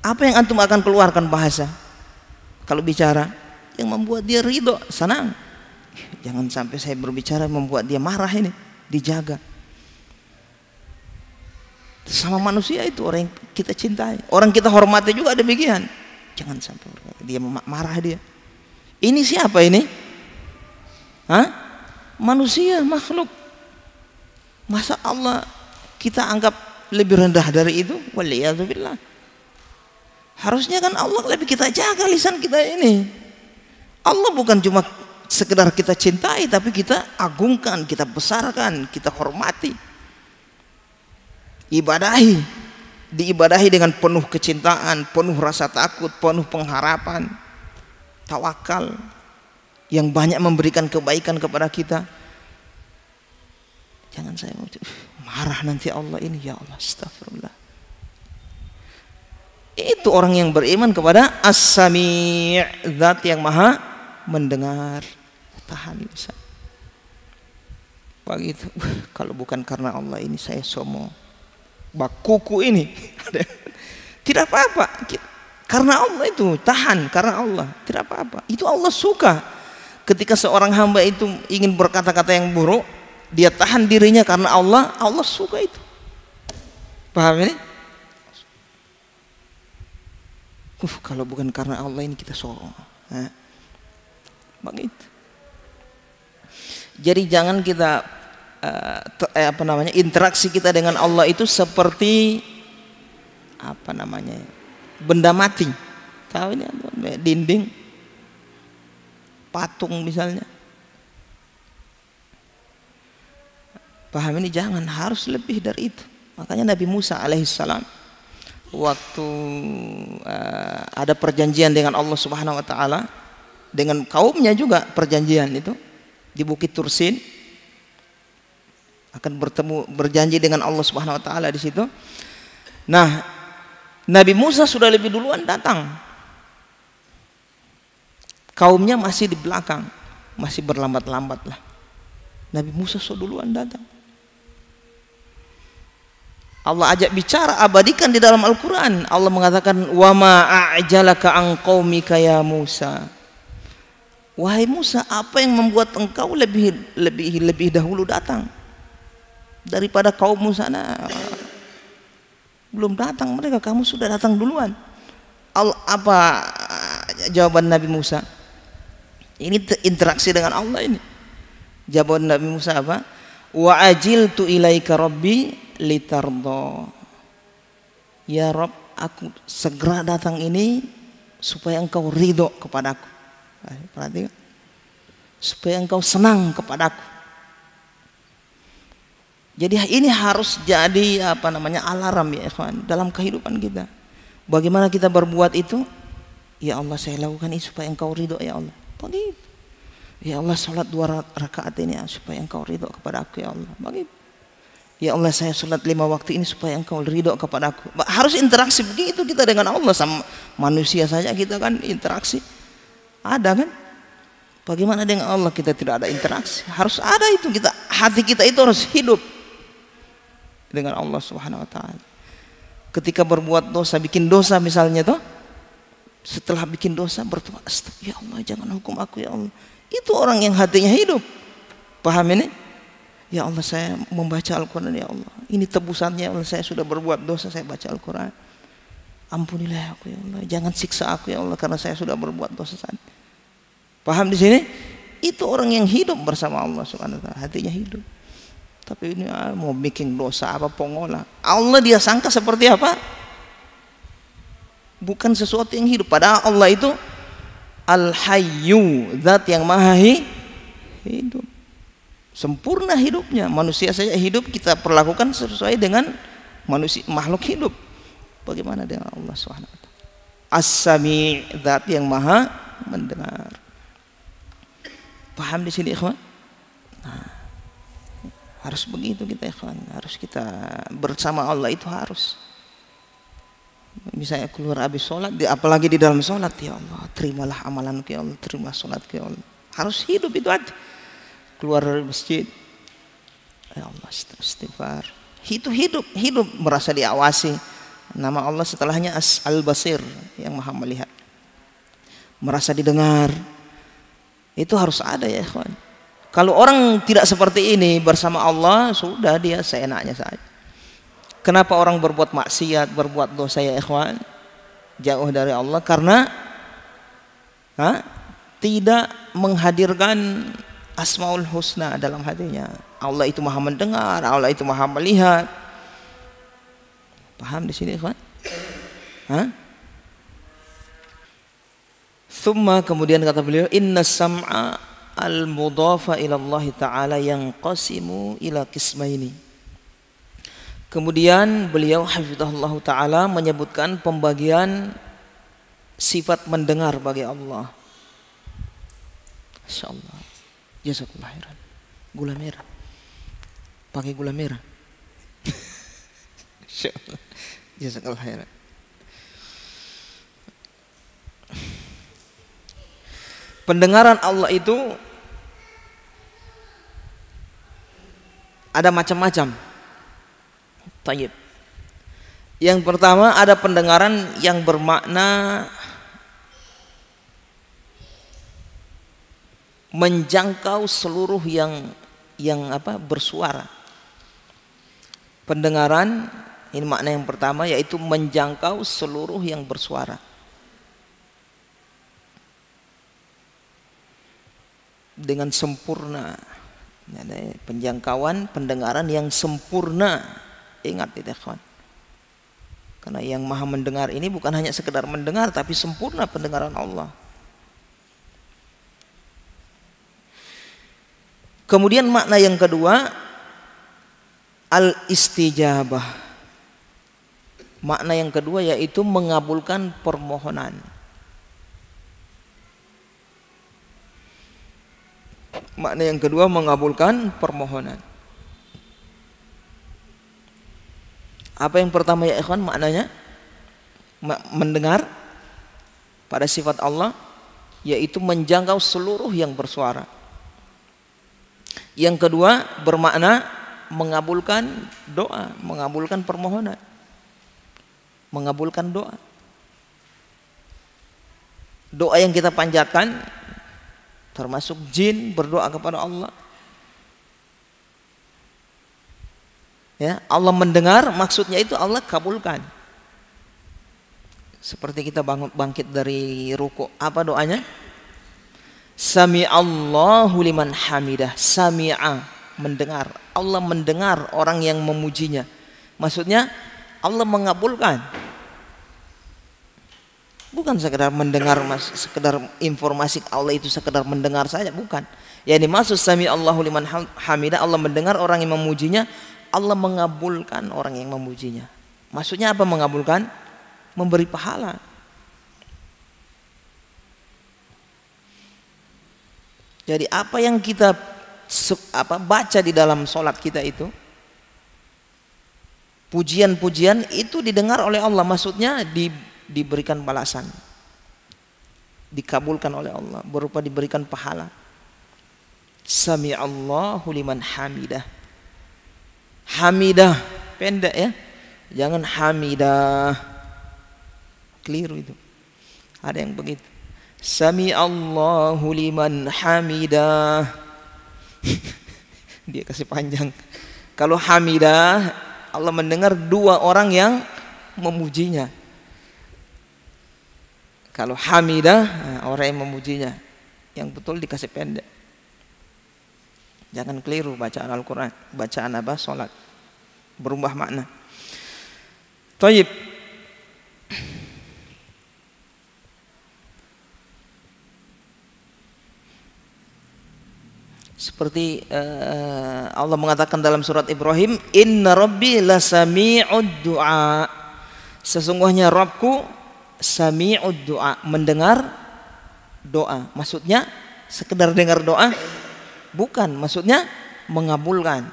S2: apa yang antum akan keluarkan bahasa kalau bicara yang membuat dia ridho, senang. Jangan sampai saya berbicara membuat dia marah, ini dijaga. Sama manusia itu, orang yang kita cintai, orang kita hormati juga demikian. Jangan sampai dia marah dia. Ini siapa ini? Hah? Manusia, makhluk. Masa Allah kita anggap lebih rendah dari itu? Waliyadzubillah. Harusnya kan Allah lebih kita jaga lisan kita ini. Allah bukan cuma sekedar kita cintai, tapi kita agungkan, kita besarkan, kita hormati. Ibadahi, diibadahi dengan penuh kecintaan, penuh rasa takut, penuh pengharapan, tawakal, yang banyak memberikan kebaikan kepada kita. Jangan saya marah nanti Allah ini, ya Allah, astagfirullah. Itu orang yang beriman kepada As-Sami', zat yang maha mendengar. Tahan lisan. Begitu. Kalau bukan karena Allah ini saya somo bakuku ini. Tidak apa-apa. Karena Allah itu, tahan karena Allah, tidak apa-apa. Itu Allah suka. Ketika seorang hamba itu ingin berkata-kata yang buruk, dia tahan dirinya karena Allah, Allah suka itu. Paham ini? Kalau bukan karena Allah ini kita soal. Begitu. Jadi jangan kita interaksi kita dengan Allah itu seperti benda mati. Tahu ini dinding, patung misalnya. Paham ini? Jangan, harus lebih dari itu. Makanya Nabi Musa alaihissalam waktu ada perjanjian dengan Allah Subhanahu wa taala, dengan kaumnya juga perjanjian itu di Bukit Tursin, akan berjanji dengan Allah Subhanahu wa taala di situ. Nah, Nabi Musa sudah lebih duluan datang. Kaumnya masih di belakang, masih berlambat-lambat lah. Nabi Musa sudah duluan datang. Allah ajak bicara, abadikan di dalam Al-Quran. Allah mengatakan, wa ma a'jalaka an qaumika ya Musa. Wahai Musa, apa yang membuat engkau lebih dahulu datang daripada kaummu sana? Belum datang mereka, kamu sudah datang duluan. Apa jawaban Nabi Musa? Ini interaksi dengan Allah ini. Jawaban Nabi Musa apa? Wa ajiltu ilaika rabbi litardo. Ya Rabb, aku segera datang ini supaya engkau ridho kepadaku. Perhatikan, supaya engkau senang kepadaku. Jadi ini harus jadi alarm ya ikhwan dalam kehidupan kita. Bagaimana kita berbuat itu? Ya Allah, saya lakukan ini supaya engkau ridho ya Allah. Begitu. Ya Allah, salat 2 rakaat ini supaya engkau ridho kepada aku ya Allah. Begitu. Ya Allah, saya salat 5 waktu ini supaya engkau ridho kepada aku. Harus interaksi begitu kita dengan Allah. Sama manusia saja kita kan interaksi. Ada kan? Bagaimana dengan Allah kita tidak ada interaksi? Harus ada itu, kita hati kita itu harus hidup dengan Allah Subhanahu wa taala. Ketika berbuat dosa, bikin dosa misalnya toh, setelah bikin dosa berdoa, ya Allah jangan hukum aku ya Allah. Itu orang yang hatinya hidup. Paham ini? Ya Allah saya membaca Al-Quran ya Allah. Ini tebusannya ya Allah, saya sudah berbuat dosa, saya baca Al-Quran. Ampunilah aku ya Allah, jangan siksa aku ya Allah karena saya sudah berbuat dosa saat. Paham di sini? Itu orang yang hidup bersama Allah Subhanahu wa taala, hatinya hidup. Tapi ini mau bikin dosa apa pongola. Allah dia sangka seperti apa? Bukan sesuatu yang hidup. Padahal Allah itu Al-Hayyu, zat yang maha hidup. Sempurna hidupnya. Manusia saja hidup kita perlakukan sesuai dengan manusia, makhluk hidup. Bagaimana dengan Allah Subhanahu wa taala? As-Sami', zat yang maha mendengar. Paham di sini ikhwan? Nah, harus begitu kita ikhwan, harus kita bersama Allah itu harus. Misalnya keluar habis sholat, apalagi di dalam sholat, ya Allah terimalah amalanku ya Allah, terima sholatku ya Allah. Harus hidup itu aja. Keluar dari masjid, ya Allah istighfar. Itu hidup merasa diawasi. Nama Allah setelahnya Al-Basir, yang maha melihat, merasa didengar. Itu harus ada ya ikhwan. Kalau orang tidak seperti ini bersama Allah, sudah dia seenaknya saja. Kenapa orang berbuat maksiat, berbuat dosa ya ikhwan? Jauh dari Allah karena tidak menghadirkan Asmaul Husna dalam hatinya. Allah itu maha mendengar, Allah itu maha melihat. Paham di sini ikhwan? Thumma, kemudian kata beliau, inna sam'a al-mudhafa ila Allah Ta'ala yanqasimu ila qismaini. Kemudian beliau hafizahullah Ta'ala menyebutkan pembagian sifat mendengar bagi Allah. Masyaallah. Jazakallah khairan. Gula merah. Pakai gula merah. Insyaallah. Jazakallah khairan. Pendengaran Allah itu ada macam-macam. Tayyib. Yang pertama ada pendengaran yang bermakna menjangkau seluruh yang bersuara. Pendengaran ini makna yang pertama, yaitu menjangkau seluruh yang bersuara. Dengan sempurna. Ada penjangkauan pendengaran yang sempurna. Ingat itu kawan. Karena yang maha mendengar ini bukan hanya sekedar mendengar, tapi sempurna pendengaran Allah. Kemudian makna yang kedua, al-istijabah. Makna yang kedua yaitu mengabulkan permohonan. Makna yang kedua mengabulkan permohonan. Apa yang pertama ya ikhwan maknanya? Mendengar pada sifat Allah, yaitu menjangkau seluruh yang bersuara. Yang kedua bermakna mengabulkan doa, mengabulkan permohonan, mengabulkan doa. Doa yang kita panjatkan termasuk jin berdoa kepada Allah. Ya, Allah mendengar, maksudnya itu Allah kabulkan. Seperti kita bangkit dari ruku', apa doanya? Sami'allahu liman hamidah. Sami'a, mendengar. Allah mendengar orang yang memujinya. Maksudnya Allah mengabulkan. Bukan sekedar mendengar, sekedar informasi Allah itu sekedar mendengar saja, bukan. Yang dimaksud Sami'allahu liman hamidah, Allah mendengar orang yang memujinya, Allah mengabulkan orang yang memujinya. Maksudnya apa mengabulkan? Memberi pahala. Jadi apa yang kita baca di dalam sholat kita itu, pujian-pujian itu didengar oleh Allah. Maksudnya diberikan balasan, dikabulkan oleh Allah berupa diberikan pahala. Sami'allahu liman hamidah. Hamidah pendek ya. Jangan hamidah. Keliru itu. Ada yang begitu. Sami'allahu liman hamidah. Dia kasih panjang. Kalau hamidah, Allah mendengar dua orang yang memujinya. Kalau hamidah, orang yang memujinya. Yang betul dikasih pendek. Jangan keliru bacaan Al-Quran. Bacaan apa? Salat. Berubah makna. Taib. Seperti Allah mengatakan dalam surat Ibrahim, Inna Rabbi lasami'ud du'a. Sesungguhnya Rabbku sami'ud du'a, mendengar doa. Maksudnya sekedar dengar doa? Bukan, maksudnya mengabulkan.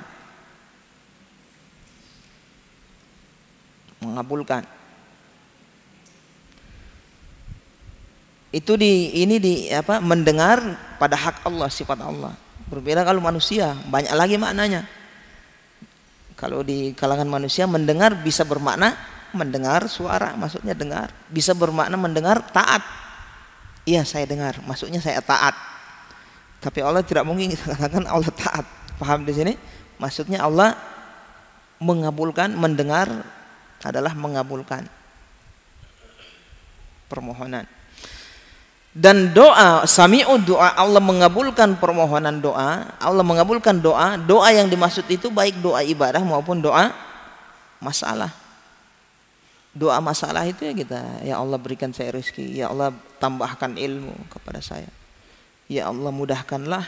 S2: Mengabulkan. Itu mendengar pada hak Allah, sifat Allah. Berbeda kalau manusia, banyak lagi maknanya. Kalau di kalangan manusia mendengar bisa bermakna mendengar suara, maksudnya dengar. Bisa bermakna mendengar taat. Iya, saya dengar, maksudnya saya taat. Tapi Allah tidak mungkin kita katakan Allah taat. Paham di sini? Maksudnya Allah mengabulkan, mendengar adalah mengabulkan permohonan. Dan doa, sami'ud doa, Allah mengabulkan permohonan doa. Allah mengabulkan doa. Doa yang dimaksud itu baik doa ibadah maupun doa masalah. Doa masalah itu ya kita, ya Allah berikan saya rezeki, ya Allah tambahkan ilmu kepada saya, ya Allah mudahkanlah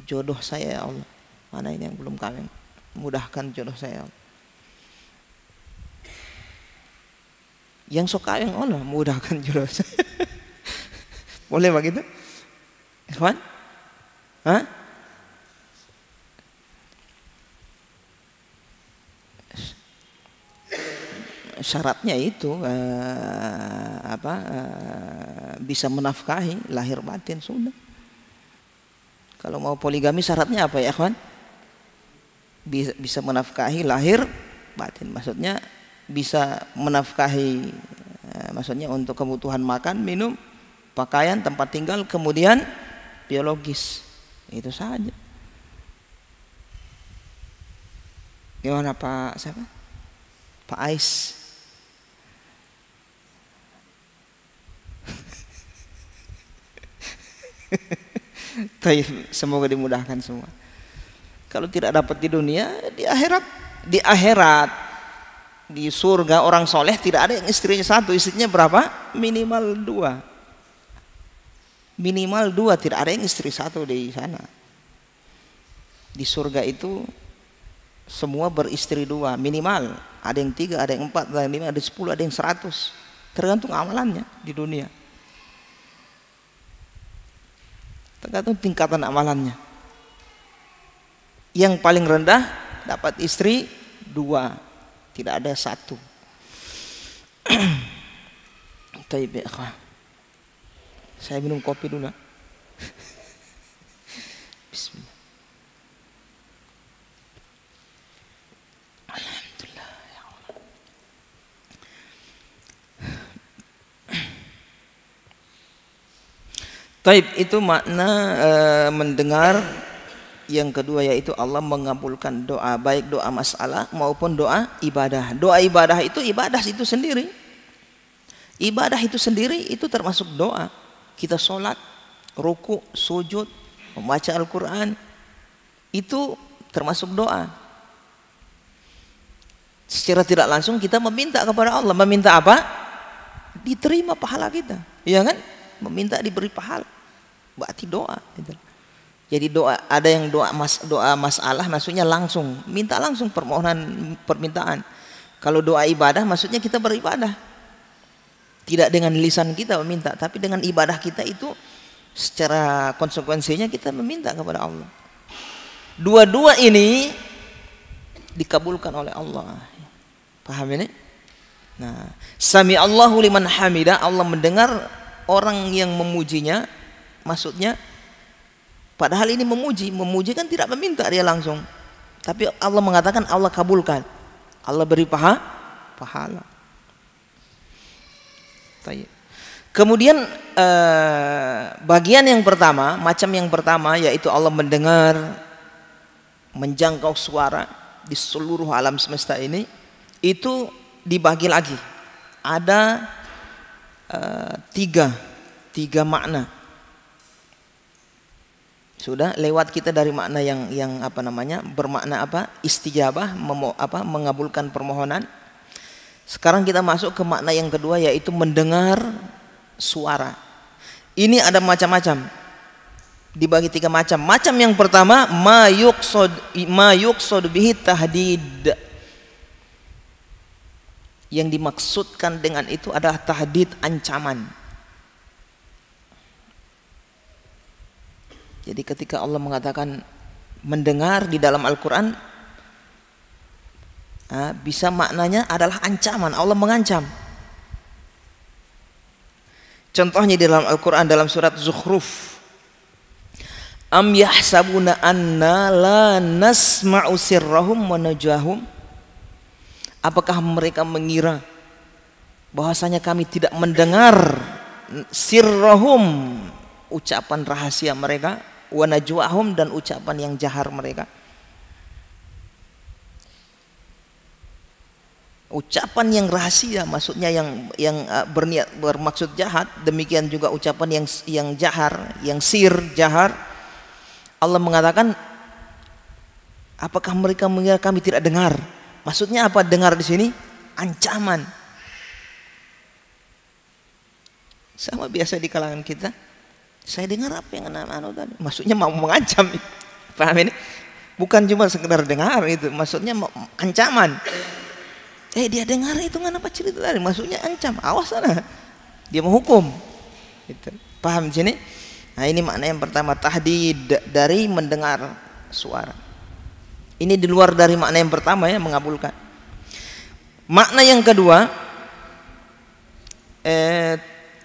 S2: jodoh saya ya Allah. Mana ini yang belum kawin, mudahkan jodoh saya ya Allah. Yang sok kawin Allah mudahkan jodoh saya. Boleh begitu? Ikhwan? Hah? Syaratnya itu bisa menafkahi lahir batin sudah. Kalau mau poligami syaratnya apa ya, kawan? Bisa menafkahi lahir batin. Maksudnya bisa menafkahi, maksudnya untuk kebutuhan makan, minum, pakaian, tempat tinggal, kemudian biologis. Itu saja. Gimana Pak siapa? Pak Ais. Semoga dimudahkan semua. Kalau tidak dapat di dunia, di akhirat, di surga orang soleh tidak ada yang istrinya satu, istrinya berapa? Minimal dua, tidak ada yang istri satu di sana. Di surga itu semua beristri dua minimal. Ada yang 3, ada yang 4, ada yang 5, ada yang 10, ada yang 100. Tergantung amalannya di dunia. Tergantung tingkatan amalannya. Yang paling rendah dapat istri 2, tidak ada 1. Taib ya akhwah. Saya minum kopi dulu. Bismillah. Alhamdulillah ya Allah. Taib itu makna mendengar. Yang kedua yaitu Allah mengabulkan doa, baik doa masalah maupun doa ibadah. Doa ibadah itu itu sendiri. Ibadah itu sendiri itu termasuk doa. Kita sholat, ruku, sujud, membaca Al-Quran, itu termasuk doa. Secara tidak langsung kita meminta kepada Allah. Meminta apa? Diterima pahala kita, iya kan? Meminta diberi pahala, berarti doa gitu. Jadi doa, ada yang doa masalah maksudnya langsung, minta langsung permintaan. Kalau doa ibadah maksudnya kita beribadah. Tidak dengan lisan kita meminta, tapi dengan ibadah kita itu secara konsekuensinya kita meminta kepada Allah. Dua-dua ini dikabulkan oleh Allah. Paham ini? Nah, sami Allahu liman hamidah, Allah mendengar orang yang memujinya, maksudnya Padahal ini memuji kan tidak meminta dia langsung. Tapi Allah mengatakan Allah kabulkan. Allah beri pahala. Kemudian bagian yang pertama, macam yang pertama yaitu Allah mendengar, menjangkau suara di seluruh alam semesta ini, itu dibagi lagi. Ada tiga makna. Sudah lewat kita dari makna yang apa namanya, bermakna apa? Istijabah, mengabulkan permohonan. Sekarang kita masuk ke makna yang kedua yaitu mendengar suara. Ini ada macam-macam. Dibagi 3 macam. Macam yang pertama ma yuqsad bihi tahdid. Yang dimaksudkan dengan itu adalah tahdid, ancaman. Jadi ketika Allah mengatakan mendengar di dalam Al-Quran, bisa maknanya adalah ancaman. Allah mengancam. Contohnya di dalam Al-Quran dalam surat Zukhruf, am yahsabuna anna la nasma'u sirrahum wa najahum. Apakah mereka mengira bahwasanya kami tidak mendengar sirrahum, ucapan rahasia mereka, wa najwahum, dan ucapan yang jahar mereka. Ucapan yang rahasia maksudnya yang berniat bermaksud jahat, demikian juga ucapan yang jahar, yang jahar. Allah mengatakan apakah mereka mengira kami tidak dengar? Maksudnya apa dengar di sini? Ancaman. Sama biasa di kalangan kita. Saya dengar apa yang tadi? Maksudnya mau mengancam. Paham ini? Bukan cuma sekedar dengar itu, maksudnya ancaman. Dia dengar itu apa cerita tadi? Maksudnya ancam, awas sana. Dia menghukum. Gitu. Paham di sini? Nah, ini makna yang pertama, tahdid, dari mendengar suara. Ini di luar dari makna yang pertama ya, mengabulkan. Makna yang kedua,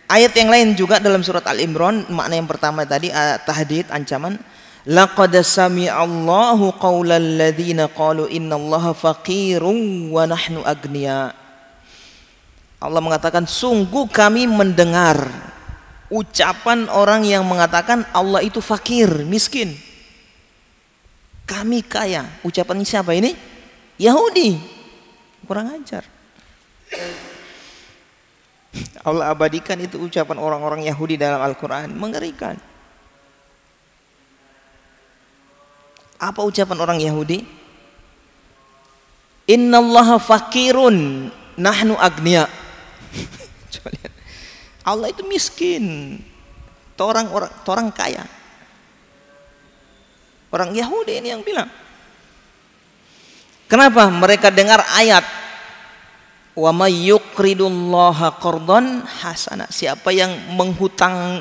S2: ayat yang lain juga dalam surat Al-Imran, makna yang pertama tadi tahdid, ancaman. Laqad sami'allahu qaulal ladzina qalu innallaha faqirun wa nahnu agniya. Allah mengatakan sungguh kami mendengar ucapan orang yang mengatakan Allah itu fakir, miskin. Kami kaya. Ucapan siapa ini? Yahudi. Kurang ajar. Allah abadikan itu ucapan orang-orang Yahudi dalam Al-Quran. Mengerikan. Apa ucapan orang Yahudi? Innallaha fakirun nahnu agniya. Allah itu miskin. Orang kaya. Orang Yahudi ini yang bilang. Kenapa? Mereka dengar ayat wa may yuqridullaha qardan hasana. Siapa yang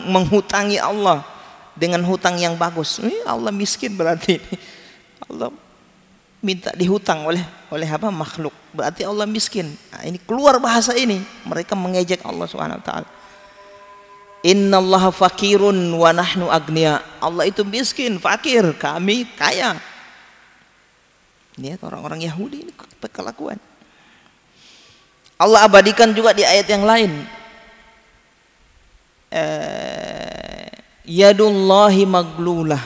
S2: menghutangi Allah dengan hutang yang bagus. Allah miskin berarti. Allah minta dihutang oleh apa? Makhluk. Berarti Allah miskin. Nah, ini keluar bahasa ini. Mereka mengejek Allah Subhanahu wa taala. Innallaha fakirun wa nahnu agniya. Allah itu miskin, fakir, kami kaya. Lihat orang-orang Yahudi ini kelakuan. Allah abadikan juga di ayat yang lain. Yadullahi maglulah.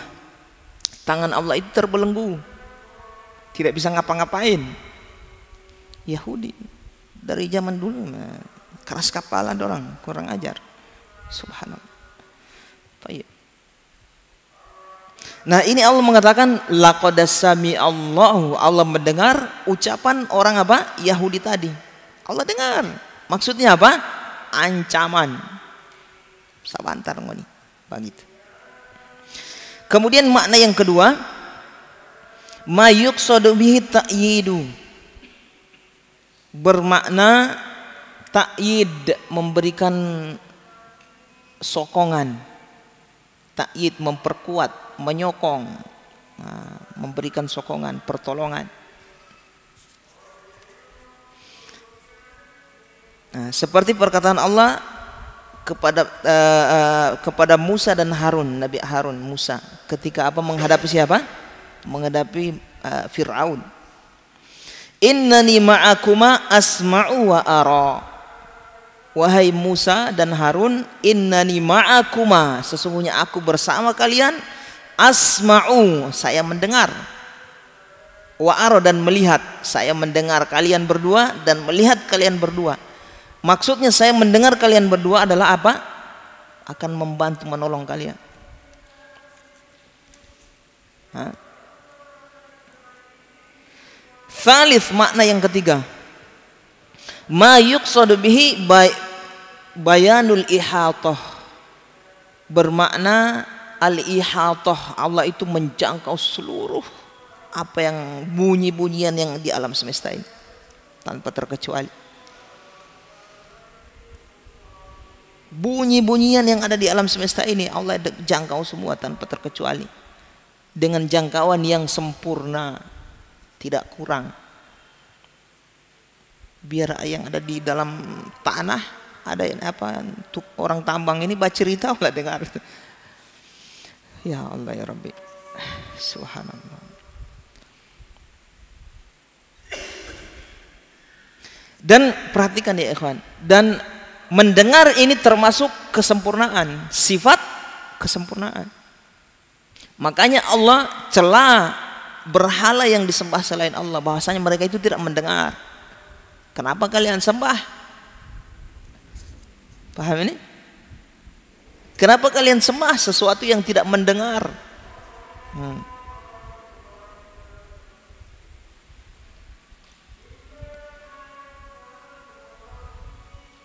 S2: Tangan Allah itu terbelenggu. Tidak bisa ngapa-ngapain. Yahudi dari zaman dulu keras kepala dorang, kurang ajar. Subhanallah. Nah, ini Allah mengatakan laqad sami'allahu, Allah mendengar ucapan orang apa? Yahudi tadi. Allah dengar. Maksudnya apa? Ancaman. Sabantar ngoni. Begitu. Kemudian makna yang kedua, ma yuqsadu bihi ta'yidu. Bermakna ta'yid, memberikan sokongan. Ta'yid, memperkuat, menyokong, memberikan sokongan, pertolongan. Seperti perkataan Allah, kepada Musa dan Harun, Nabi Harun, Musa, ketika apa menghadapi siapa? Menghadapi Fir'aun. Innani ma'akuma asma'u wa ara. Wahai Musa dan Harun, innani ma'akuma, sesungguhnya aku bersama kalian, asma'u, saya mendengar, wa ara, dan melihat, saya mendengar kalian berdua dan melihat kalian berdua. Maksudnya saya mendengar kalian berdua adalah apa? Akan membantu menolong kalian. Tsalits, makna yang ketiga, ma yuqsadu bihi bayanul ihatah, bermakna al-ihatah, Allah itu menjangkau seluruh apa yang bunyi-bunyian yang di alam semesta ini tanpa terkecuali. Bunyi-bunyian yang ada di alam semesta ini Allah jangkau semua tanpa terkecuali, dengan jangkauan yang sempurna, tidak kurang. Biar yang ada di dalam tanah, ada yang apa, untuk orang tambang ini baca cerita Allah dengar. Ya Allah ya Rabbi, subhanallah. Dan perhatikan ya ikhwan, dan mendengar ini termasuk kesempurnaan, sifat kesempurnaan. Makanya Allah cela berhala yang disembah selain Allah, bahwasanya mereka itu tidak mendengar. Kenapa kalian sembah? Paham ini? Kenapa kalian sembah sesuatu yang tidak mendengar?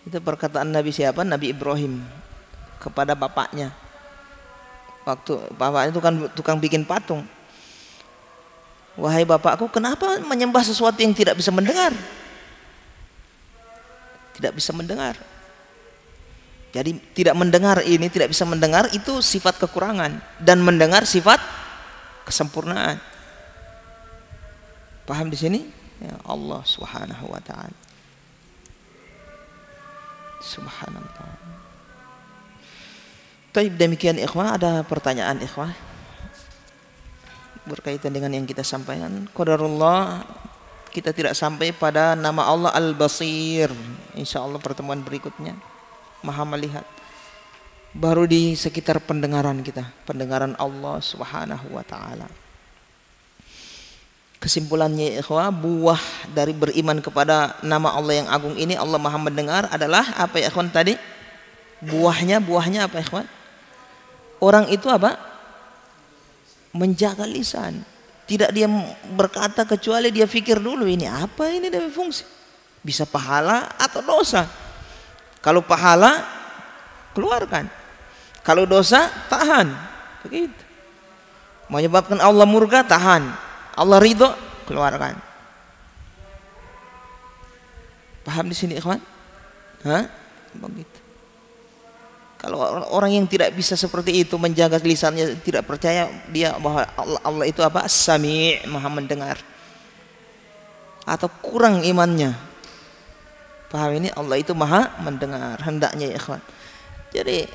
S2: Itu perkataan Nabi siapa? Nabi Ibrahim kepada bapaknya. Waktu bapaknya itu kan tukang bikin patung. Wahai bapakku, kenapa menyembah sesuatu yang tidak bisa mendengar? Tidak bisa mendengar. Jadi tidak mendengar ini, tidak bisa mendengar itu sifat kekurangan, dan mendengar sifat kesempurnaan. Paham di sini? Ya Allah Subhanahu wa taala. Subhanallah. Baik, demikian ikhwah, ada pertanyaan ikhwah berkaitan dengan yang kita sampaikan. Qadarullah kita tidak sampai pada nama Allah Al-Basir. Insyaallah pertemuan berikutnya Maha melihat. Baru di sekitar pendengaran kita, pendengaran Allah Subhanahu wa taala. Kesimpulannya ikhwah, buah dari beriman kepada nama Allah yang agung ini, Allah Maha mendengar, adalah apa ya ikhwan tadi? Buahnya apa ikhwan? Orang itu apa? Menjaga lisan. Tidak dia berkata kecuali dia pikir dulu, ini apa ini dari fungsi? Bisa pahala atau dosa. Kalau pahala keluarkan, kalau dosa tahan. Begitu. Menyebabkan Allah murka, tahan. Allah ridho, keluarkan. Paham di sini ikhwan? Begitu. Kalau orang yang tidak bisa seperti itu, menjaga lisannya, tidak percaya dia bahwa Allah itu apa? As-Sami', Maha mendengar, atau kurang imannya. Paham ini? Allah itu Maha mendengar, hendaknya ya ikhwan. Jadi,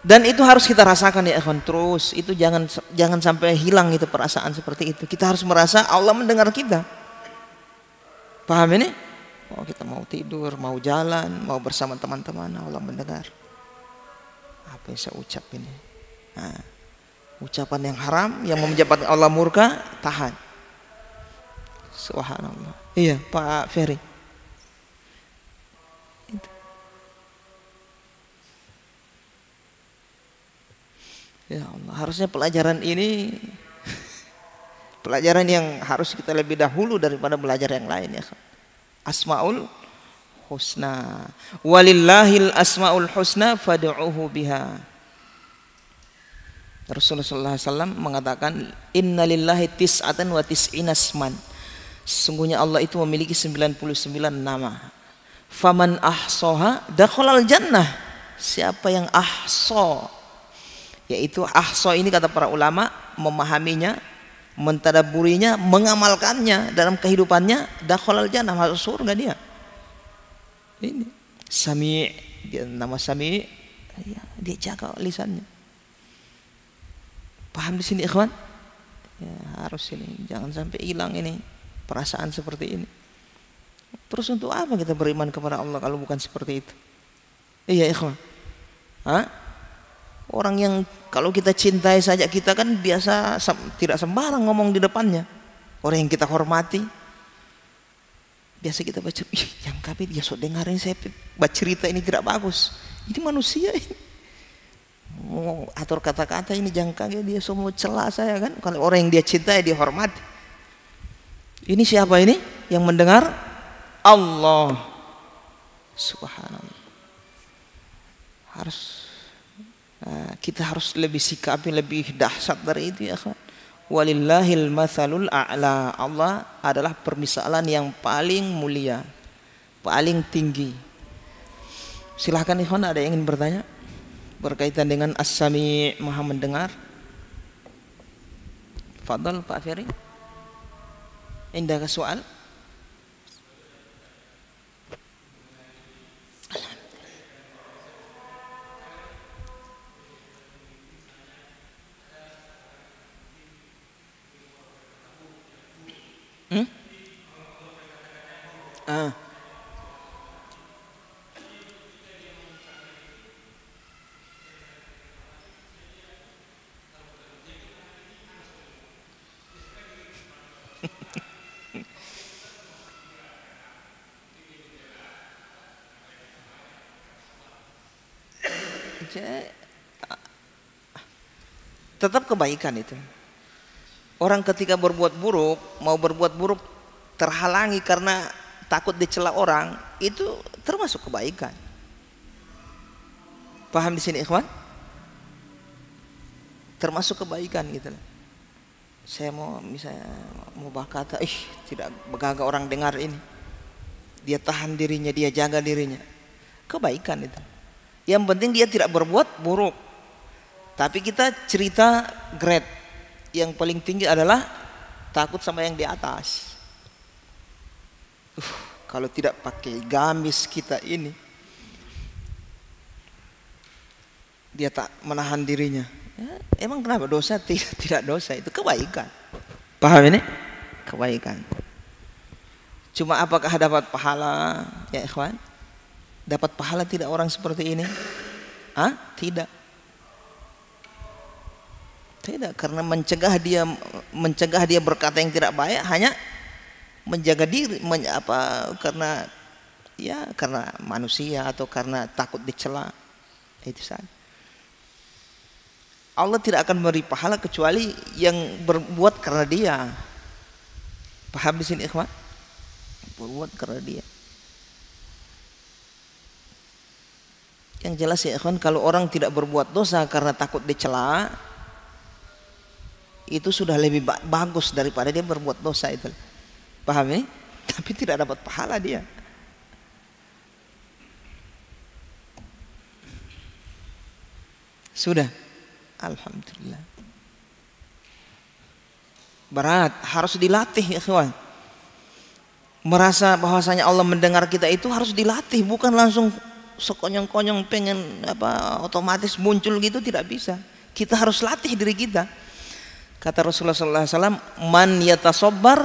S2: dan itu harus kita rasakan ya ikhwan terus. Itu jangan sampai hilang itu perasaan seperti itu. Kita harus merasa Allah mendengar kita. Paham ini? Oh, kita mau tidur, mau jalan, mau bersama teman-teman, Allah mendengar. Apa yang saya ucap ini? Ucapan yang haram yang menyebabkan Allah murka, tahan. Subhanallah. Iya Pak Ferry. Ya Allah, harusnya pelajaran ini pelajaran yang harus kita lebih dahulu daripada belajar yang lain ya. Asmaul husna, walillahil asmaul husna fad'uuhu biha. Rasulullah SAW mengatakan innalillahi tis'atan wa tis'ina asman. Sesungguhnya Allah itu memiliki 99 nama. Faman ahsaha dakhalal jannah. Siapa yang ahsa, yaitu ahsa ini kata para ulama, memahaminya, mentadabburinya, mengamalkannya dalam kehidupannya, dakhalal jannah, masuk surga dia. Ini Sami', dia nama Sami', Ya, dia jaga lisannya. Paham di sini ikhwan? Ya, harus ini, jangan sampai hilang ini perasaan seperti ini. Terus untuk apa kita beriman kepada Allah kalau bukan seperti itu? Iya ikhwan. Hah? Orang yang kalau kita cintai saja kita kan biasa tidak sembarang ngomong di depannya. Orang yang kita hormati biasa kita baca, ih yang kabit dia so dengarin saya baca cerita ini tidak bagus. Ini manusia ini. Mau atur kata-kata ini jangan kaget dia semua celah saya kan. Kalau orang yang dia cintai dia hormati. Ini siapa ini? Yang mendengar? Allah Subhanallah. Kita harus lebih sikapi lebih dahsyat dari itu ya kan. Walillahil matsalul a'la. Allah adalah permisalan yang paling mulia, paling tinggi. Silahkan ikhwan, ada yang ingin bertanya berkaitan dengan As-Sami', Maha mendengar? Fadhal Pak Ferry. Indahkah soal? Tetap kebaikan itu. Orang ketika berbuat buruk, mau berbuat buruk terhalangi karena takut dicela orang, itu termasuk kebaikan. Paham di sini ikhwan? Termasuk kebaikan gitu. Saya mau misalnya mau berkata, tidak begagak orang dengar ini. Dia tahan dirinya, dia jaga dirinya. Kebaikan itu. Yang penting dia tidak berbuat buruk. Tapi kita cerita grade yang paling tinggi adalah takut sama yang di atas. Kalau tidak pakai gamis kita ini, dia tak menahan dirinya. Ya, emang kenapa dosa? Tidak dosa, itu kebaikan. Paham ini? Kebaikan. Cuma apakah dapat pahala ya ikhwan? Dapat pahala tidak orang seperti ini? Tidak. Tidak, karena mencegah dia berkata yang tidak baik hanya menjaga diri karena manusia atau karena takut dicela. Itu saja. Allah tidak akan memberi pahala kecuali yang berbuat karena dia. Paham di sini ikhwan? Berbuat karena dia. Yang jelas ya ikhwan, kalau orang tidak berbuat dosa karena takut dicela, itu sudah lebih bagus daripada dia berbuat dosa itu. Paham ya? Tapi tidak dapat pahala dia. Sudah. Alhamdulillah. Berat, harus dilatih ya kawan. Merasa bahwasanya Allah mendengar kita itu harus dilatih, bukan langsung sekonyong-konyong pengen otomatis muncul gitu, tidak bisa. Kita harus latih diri kita. Kata Rasulullah SAW, man yatasabbar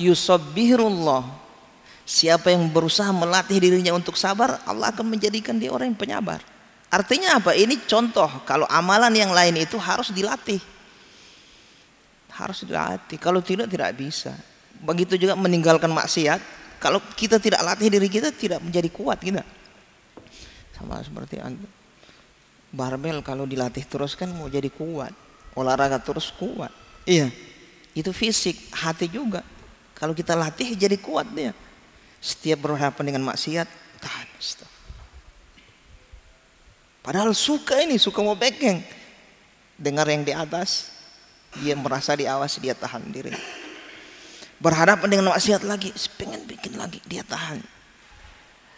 S2: yusabbihirullah. Siapa yang berusaha melatih dirinya untuk sabar, Allah akan menjadikan dia orang yang penyabar. Artinya apa? Ini contoh kalau amalan yang lain itu harus dilatih. Harus dilatih. Kalau tidak bisa. Begitu juga meninggalkan maksiat. Kalau kita tidak latih diri kita, tidak menjadi kuat kita. Sama seperti barbel kalau dilatih terus kan mau jadi kuat. Olahraga terus kuat. Iya. Itu fisik, hati juga. Kalau kita latih jadi kuat dia. Setiap berhadapan dengan maksiat, tahan. Padahal suka mau backing. Dengar yang di atas, dia merasa diawasi, dia tahan diri. Berhadapan dengan maksiat lagi, pengen bikin lagi, dia tahan.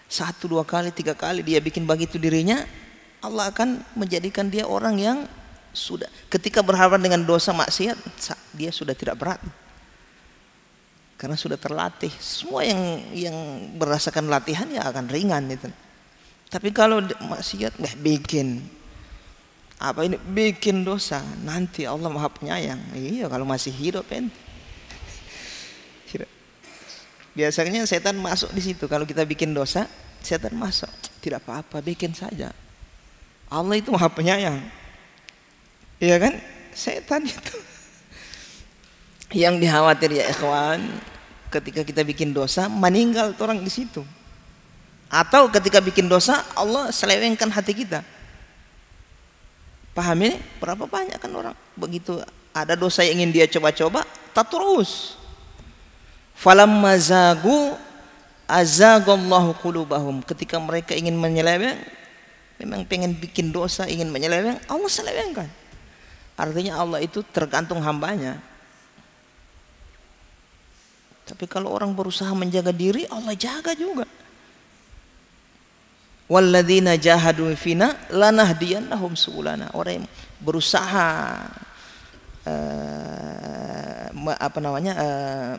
S2: 1, 2 kali, 3 kali dia bikin begitu dirinya, Allah akan menjadikan dia orang yang sudah ketika berhadapan dengan dosa maksiat, dia sudah tidak berat. Karena sudah terlatih. Semua yang berdasarkan latihan ya akan ringan itu. Tapi kalau maksiat nggak bikin apa ini, bikin dosa, nanti Allah Maha Penyayang. Iya, kalau masih hidup ente. Biasanya setan masuk di situ. Kalau kita bikin dosa, setan masuk. Tidak apa-apa, bikin saja. Allah itu Maha Penyayang. Iya kan? Setan itu. Yang dikhawatir ya ikhwan, ketika kita bikin dosa, meninggal orang di situ. Atau ketika bikin dosa, Allah selewengkan hati kita. Paham ini? Berapa banyak kan orang begitu ada dosa yang ingin dia coba-coba, tak terus. Falamma zagu azagallahu qulubahum. Ketika mereka ingin menyeleweng, memang pengen bikin dosa, ingin menyeleweng, Allah selewengkan. Artinya Allah itu tergantung hambanya. Tapi kalau orang berusaha menjaga diri, Allah jaga juga. Walladzina jahadu fina lanahdiyannahum subulana. Orang yang berusaha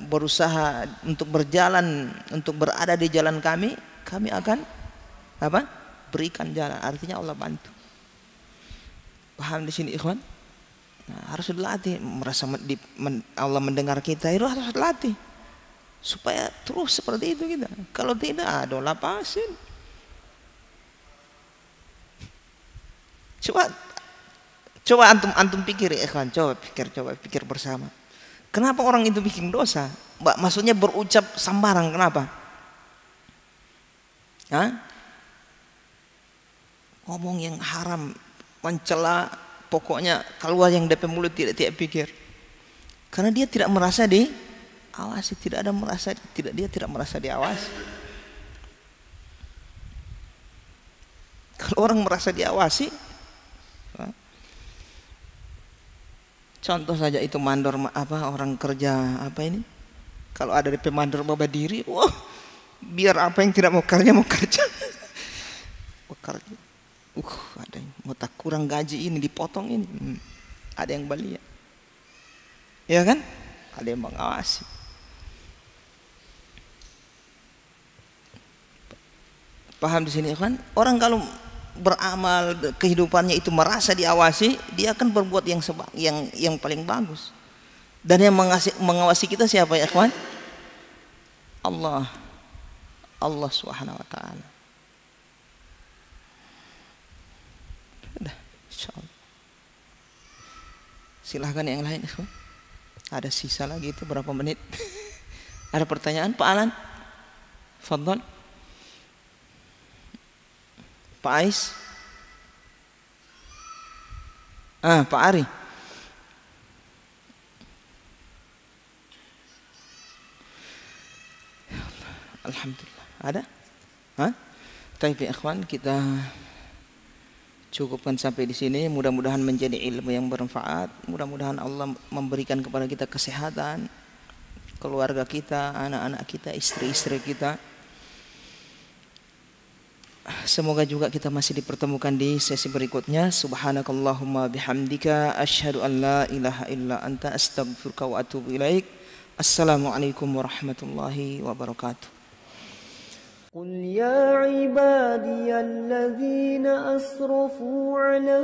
S2: berusaha untuk berjalan, untuk berada di jalan kami, kami akan berikan jalan. Artinya Allah bantu. Paham di sini ikhwan? Nah, harus dilatih, merasa Allah mendengar kita, itu harus dilatih supaya terus seperti itu kita. Kalau tidak, ada lapasin. Coba antum pikir ya ikhwan, coba pikir bersama. Kenapa orang itu bikin dosa? Maksudnya berucap sembarang, kenapa? Ngomong yang haram, mencela, pokoknya keluar yang dari mulut tidak pikir. Karena dia tidak merasa diawasi, dia tidak merasa diawasi. Kalau orang merasa diawasi, contoh saja itu mandor orang kerja kalau ada DP mandor bawa diri, wah, biar apa yang tidak mau kerja bekerja. Ada yang mau tak kurang gaji ini dipotong ini, ada yang belia, ya kan? Ada yang mengawasi. Paham di sini kan? Orang kalau beramal kehidupannya itu merasa diawasi, dia akan berbuat yang paling bagus. Dan yang mengawasi kita siapa ya kawan? Allah Subhanahu wa taala. Sudah, insyaallah. Silahkan yang lain ikhwan. Ada sisa lagi itu berapa menit? Ada pertanyaan Pak Alan? Fadhal. Pak Ais? Pak Ari? Alhamdulillah. Ada? Baik ya ikhwan, kita cukupkan sampai di sini. Mudah-mudahan menjadi ilmu yang bermanfaat. Mudah-mudahan Allah memberikan kepada kita kesehatan, keluarga kita, anak-anak kita, istri-istri kita. Semoga juga kita masih dipertemukan di sesi berikutnya. Subhanakallahumma bihamdika asyhadu an la ilaha illa anta astaghfiruka wa atubu ilaik. Assalamualaikum warahmatullahi wabarakatuh.
S1: قل يا عبادي الذين أسرفوا على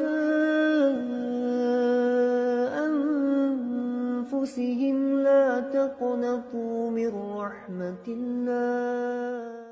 S1: أنفسهم لا تقنطوا من رحمة الله